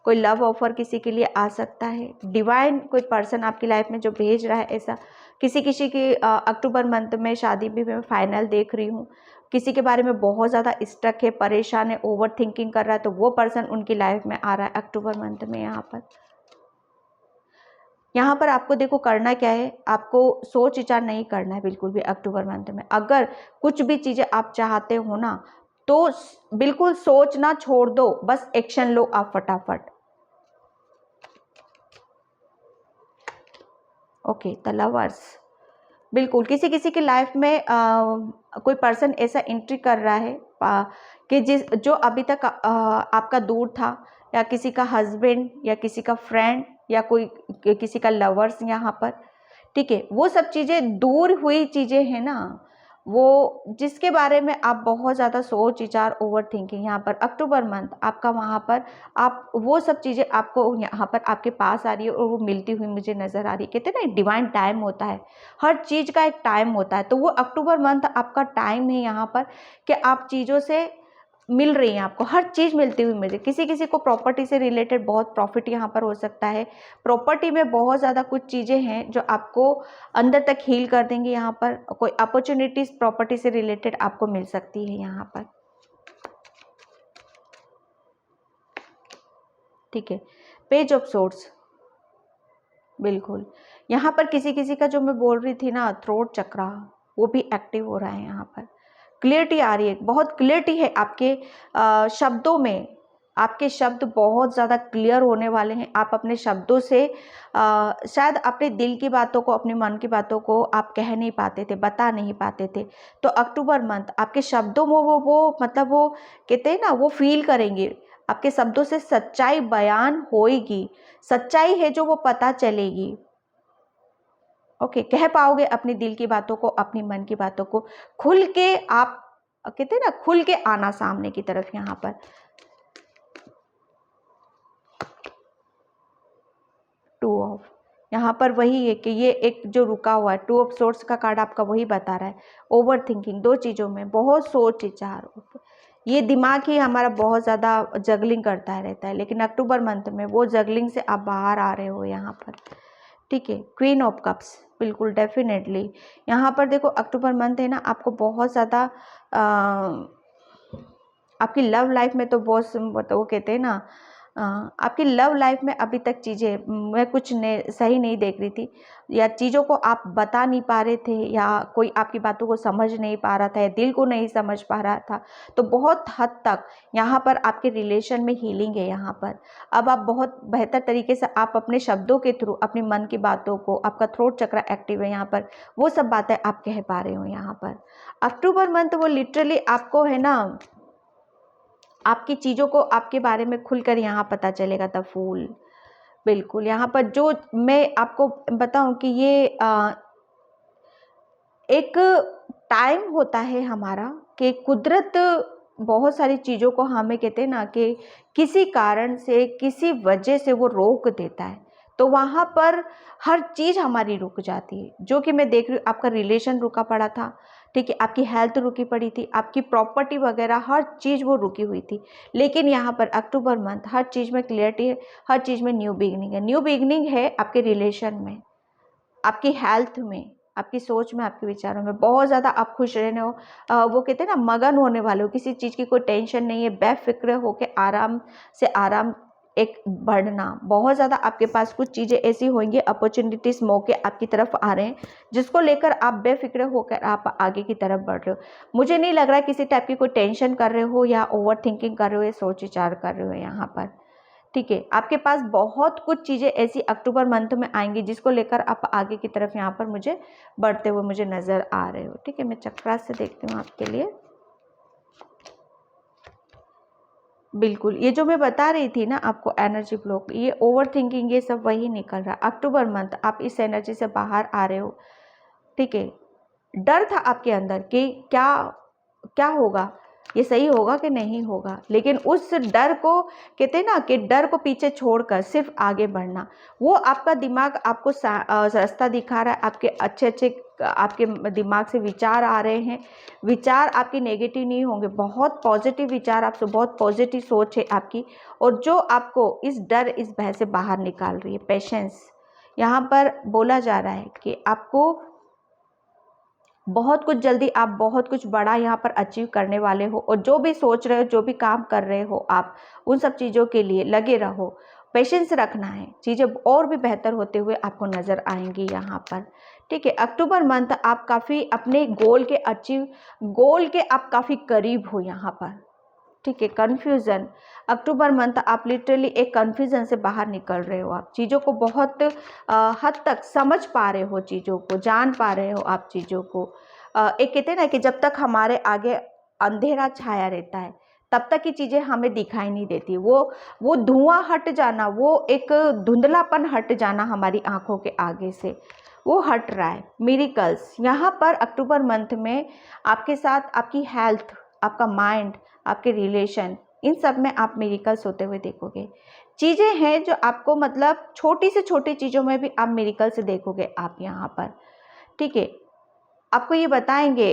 कोई लव ऑफर किसी के लिए आ सकता है। डिवाइन कोई पर्सन आपकी लाइफ में जो भेज रहा है ऐसा। किसी की अक्टूबर मंथ में शादी भी मैं फाइनल देख रही हूँ। किसी के बारे में बहुत ज़्यादा स्ट्रक है, परेशान है, ओवर थिंकिंग कर रहा है, तो वो पर्सन उनकी लाइफ में आ रहा है अक्टूबर मंथ में। यहाँ पर आपको देखो करना क्या है, आपको सोच विचार नहीं करना है बिल्कुल भी अक्टूबर मंथ में। अगर कुछ भी चीज़ें आप चाहते हो ना, तो बिल्कुल सोचना छोड़ दो, बस एक्शन लो आप फटाफट। Okay, the lovers. बिल्कुल किसी की लाइफ में कोई पर्सन ऐसा एंट्री कर रहा है कि जो अभी तक आपका दूर था, या किसी का हस्बैंड या किसी का फ्रेंड या किसी का लवर्स यहाँ पर, ठीक है। वो सब चीज़ें दूर हुई चीज़ें हैं ना, वो जिसके बारे में आप बहुत ज़्यादा सोच विचार, ओवर थिंकिंग, यहाँ पर अक्टूबर मंथ आपका वहाँ पर आप वो सब चीज़ें आपको यहाँ पर आपके पास आ रही है और वो मिलती हुई मुझे नज़र आ रही है। कहते हैं ना डिवाइन टाइम होता है, हर चीज़ का एक टाइम होता है, तो वो अक्टूबर मंथ आपका टाइम है यहाँ पर कि आप चीज़ों से मिल रही हैं, आपको हर चीज़ मिलती हुई मुझे। किसी को प्रॉपर्टी से रिलेटेड बहुत प्रॉफिट यहाँ पर हो सकता है। प्रॉपर्टी में बहुत ज़्यादा कुछ चीज़ें हैं जो आपको अंदर तक हील कर देंगे। यहाँ पर कोई अपॉर्चुनिटीज़ प्रॉपर्टी से रिलेटेड आपको मिल सकती है यहाँ पर, ठीक है। पेज ऑफ सोर्ड्स, बिल्कुल यहाँ पर किसी का जो मैं बोल रही थी ना, थ्रोट चक्रा, वो भी एक्टिव हो रहा है यहाँ पर। क्लियरिटी आ रही है, बहुत क्लियरिटी है आपके शब्दों में। आपके शब्द बहुत ज़्यादा क्लियर होने वाले हैं। आप अपने शब्दों से शायद अपने दिल की बातों को, अपने मन की बातों को आप कह नहीं पाते थे, बता नहीं पाते थे, तो अक्टूबर मंथ आपके शब्दों में वो मतलब वो कहते हैं ना, वो फील करेंगे। आपके शब्दों से सच्चाई बयान होएगी, सच्चाई है जो वो पता चलेगी। ओके, कह पाओगे अपने दिल की बातों को, अपनी मन की बातों को खुल के। आप कहते हैं ना, खुल के आना सामने की तरफ। यहाँ पर टू ऑफ, यहाँ पर वही है कि ये एक जो रुका हुआ है, टू ऑफ सोर्स का कार्ड आपका वही बता रहा है। ओवर थिंकिंग, दो चीज़ों में बहुत सोच विचार, ये दिमाग ही हमारा बहुत ज़्यादा जगलिंग करता रहता है, लेकिन अक्टूबर मंथ में वो जगलिंग से आप बाहर आ रहे हो यहाँ पर, ठीक है। क्वीन ऑफ कप्स, बिल्कुल डेफिनेटली यहाँ पर देखो अक्टूबर मंथ है ना, आपको बहुत ज़्यादा आपकी लव लाइफ में तो बहुत वो कहते हैं ना, आपकी लव लाइफ में अभी तक चीज़ें मैं कुछ सही नहीं देख रही थी, या चीज़ों को आप बता नहीं पा रहे थे, या कोई आपकी बातों को समझ नहीं पा रहा था, या दिल को नहीं समझ पा रहा था, तो बहुत हद तक यहाँ पर आपके रिलेशन में हीलिंग है। यहाँ पर अब आप बहुत बेहतर तरीके से आप अपने शब्दों के थ्रू अपने मन की बातों को, आपका थ्रोट चक्र एक्टिव है यहाँ पर, वो सब बातें आप कह पा रहे हो। यहाँ पर अक्टूबर मंथ वो लिटरली आपको है ना, आपकी चीज़ों को आपके बारे में खुलकर यहाँ पता चलेगा। द फूल, बिल्कुल, यहाँ पर जो मैं आपको बताऊँ कि ये एक टाइम होता है हमारा कि कुदरत बहुत सारी चीज़ों को हमें कहते हैं ना कि किसी कारण से, किसी वजह से वो रोक देता है। तो वहाँ पर हर चीज़ हमारी रुक जाती है, जो कि मैं देख रही हूँ आपका रिलेशन रुका पड़ा था, ठीक है? आपकी हेल्थ रुकी पड़ी थी, आपकी प्रॉपर्टी वगैरह हर चीज़ वो रुकी हुई थी। लेकिन यहाँ पर अक्टूबर मंथ हर चीज़ में क्लैरिटी है, हर चीज़ में न्यू बिगिनिंग है। न्यू बिगिनिंग है आपके रिलेशन में, आपकी हेल्थ में, आपकी सोच में, आपके विचारों में। बहुत ज़्यादा आप खुश रहने हो, वो कहते हैं ना मगन होने वाले हो, किसी चीज़ की कोई टेंशन नहीं है, बेफ़िक्र होके आराम से आराम एक बढ़ना। बहुत ज़्यादा आपके पास कुछ चीज़ें ऐसी होंगी, अपॉर्चुनिटीज़, मौके आपकी तरफ आ रहे हैं, जिसको लेकर आप बेफ़िक्र होकर आप आगे की तरफ बढ़ रहे हो। मुझे नहीं लग रहा किसी टाइप की कोई टेंशन कर रहे हो या ओवरथिंकिंग कर रहे हो या सोच विचार कर रहे हो यहाँ पर। ठीक है, आपके पास बहुत कुछ चीज़ें ऐसी अक्टूबर मंथ में आएंगी जिसको लेकर आप आगे की तरफ यहाँ पर मुझे बढ़ते हुए मुझे नज़र आ रहे हो। ठीक है, मैं चक्रा से देखती हूँ आपके लिए। बिल्कुल, ये जो मैं बता रही थी ना आपको एनर्जी ब्लॉक, ये ओवर थिंकिंग, ये सब वही निकल रहा। अक्टूबर मंथ आप इस एनर्जी से बाहर आ रहे हो। ठीक है, डर था आपके अंदर कि क्या क्या होगा, ये सही होगा कि नहीं होगा, लेकिन उस डर को कहते हैं ना कि डर को पीछे छोड़कर सिर्फ आगे बढ़ना, वो आपका दिमाग आपको रास्ता दिखा रहा है। आपके अच्छे अच्छे आपके दिमाग से विचार आ रहे हैं, विचार आपके नेगेटिव नहीं होंगे, बहुत पॉजिटिव विचार आपसे, बहुत पॉजिटिव सोच है आपकी, और जो आपको इस डर इस भय से बाहर निकाल रही है। पेशेंस यहाँ पर बोला जा रहा है कि आपको बहुत कुछ जल्दी, आप बहुत कुछ बड़ा यहाँ पर अचीव करने वाले हो, और जो भी सोच रहे हो, जो भी काम कर रहे हो आप, उन सब चीज़ों के लिए लगे रहो। पेशेंस रखना है, चीज़ें और भी बेहतर होते हुए आपको नज़र आएंगी यहाँ पर। ठीक है, अक्टूबर मंथ आप काफ़ी अपने गोल के आप काफ़ी करीब हो यहाँ पर। ठीक है, कन्फ्यूज़न, अक्टूबर मंथ आप लिटरली एक कन्फ्यूज़न से बाहर निकल रहे हो। आप चीज़ों को बहुत हद तक समझ पा रहे हो, चीज़ों को जान पा रहे हो आप चीज़ों को। एक कहते हैं ना कि जब तक हमारे आगे अंधेरा छाया रहता है, तब तक की चीज़ें हमें दिखाई नहीं देती। वो धुआं हट जाना, वो एक धुंधलापन हट जाना हमारी आंखों के आगे से, वो हट रहा है। मिरेकल्स यहाँ पर अक्टूबर मंथ में आपके साथ आपकी हेल्थ, आपका माइंड, आपके रिलेशन, इन सब में आप मिरेकल्स होते हुए देखोगे। चीज़ें हैं जो आपको मतलब छोटी से छोटी चीज़ों में भी आप मिरेकल्स देखोगे आप यहाँ पर। ठीक है, आपको ये बताएंगे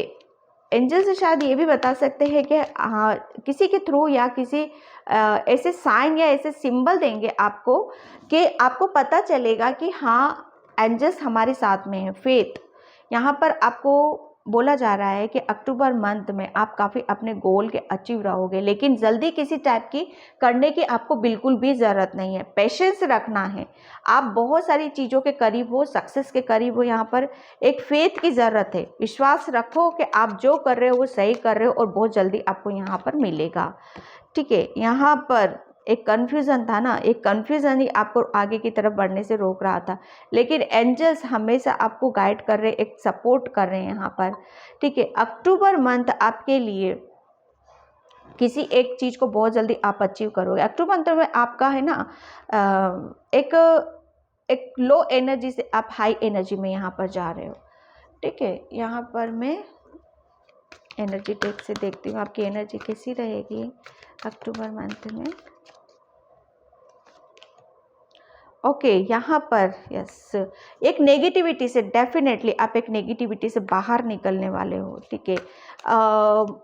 एंजल्स, शायद ये भी बता सकते हैं कि हाँ, किसी के थ्रू या किसी ऐसे साइन या ऐसे सिंबल देंगे आपको कि आपको पता चलेगा कि हाँ, एंजल्स हमारे साथ में है। फेथ यहाँ पर आपको बोला जा रहा है कि अक्टूबर मंथ में आप काफ़ी अपने गोल के अचीव रहोगे, लेकिन जल्दी किसी टाइप की करने की आपको बिल्कुल भी ज़रूरत नहीं है। पेशेंस रखना है, आप बहुत सारी चीज़ों के करीब हो, सक्सेस के करीब हो। यहाँ पर एक फेथ की ज़रूरत है, विश्वास रखो कि आप जो कर रहे हो वो सही कर रहे हो, और बहुत जल्दी आपको यहाँ पर मिलेगा। ठीक है, यहाँ पर एक कन्फ्यूज़न था ना, एक कन्फ्यूज़न ही आपको आगे की तरफ बढ़ने से रोक रहा था, लेकिन एंजल्स हमेशा आपको गाइड कर रहे हैं, एक सपोर्ट कर रहे हैं यहाँ पर। ठीक है, अक्टूबर मंथ आपके लिए किसी एक चीज़ को बहुत जल्दी आप अचीव करोगे। अक्टूबर मंथ में आपका है ना एक एक लो एनर्जी से आप हाई एनर्जी में यहाँ पर जा रहे हो। ठीक है, यहाँ पर मैं एनर्जी टेक से देखती हूँ आपकी एनर्जी कैसी रहेगी अक्टूबर मंथ में। ओके, यहाँ पर यस, एक नेगेटिविटी से डेफिनेटली आप एक नेगेटिविटी से बाहर निकलने वाले हो। ठीक है,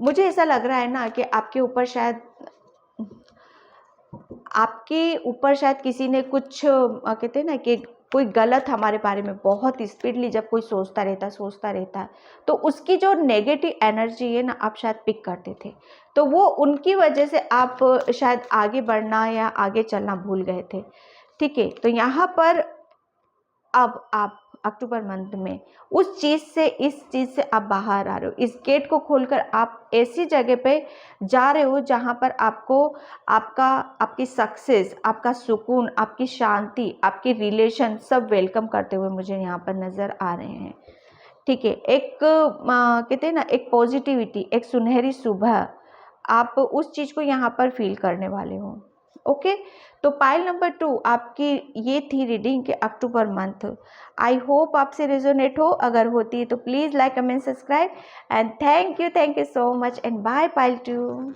मुझे ऐसा लग रहा है ना कि आपके ऊपर शायद किसी ने कुछ कहते हैं ना कि कोई गलत हमारे बारे में बहुत स्पीडली जब कोई सोचता रहता है, तो उसकी जो नेगेटिव एनर्जी है ना, आप शायद पिक करते थे, तो वो उनकी वजह से आप शायद आगे बढ़ना या आगे चलना भूल गए थे। ठीक है, तो यहाँ पर अब आप अक्टूबर मंथ में उस चीज़ से, इस चीज़ से आप बाहर आ रहे हो। इस गेट को खोलकर आप ऐसी जगह पे जा रहे हो जहाँ पर आपको आपकी सक्सेस, आपका सुकून, आपकी शांति, आपकी रिलेशन सब वेलकम करते हुए मुझे यहाँ पर नज़र आ रहे हैं। ठीक है, एक कहते हैं ना एक पॉजिटिविटी, एक सुनहरी सुबह, आप उस चीज़ को यहाँ पर फील करने वाले हो। ओके। तो पाइल नंबर 2 आपकी ये थी रीडिंग के अक्टूबर मंथ। आई होप आपसे रेजोनेट हो, अगर होती है तो please like comment subscribe and thank you so much and bye pile 2।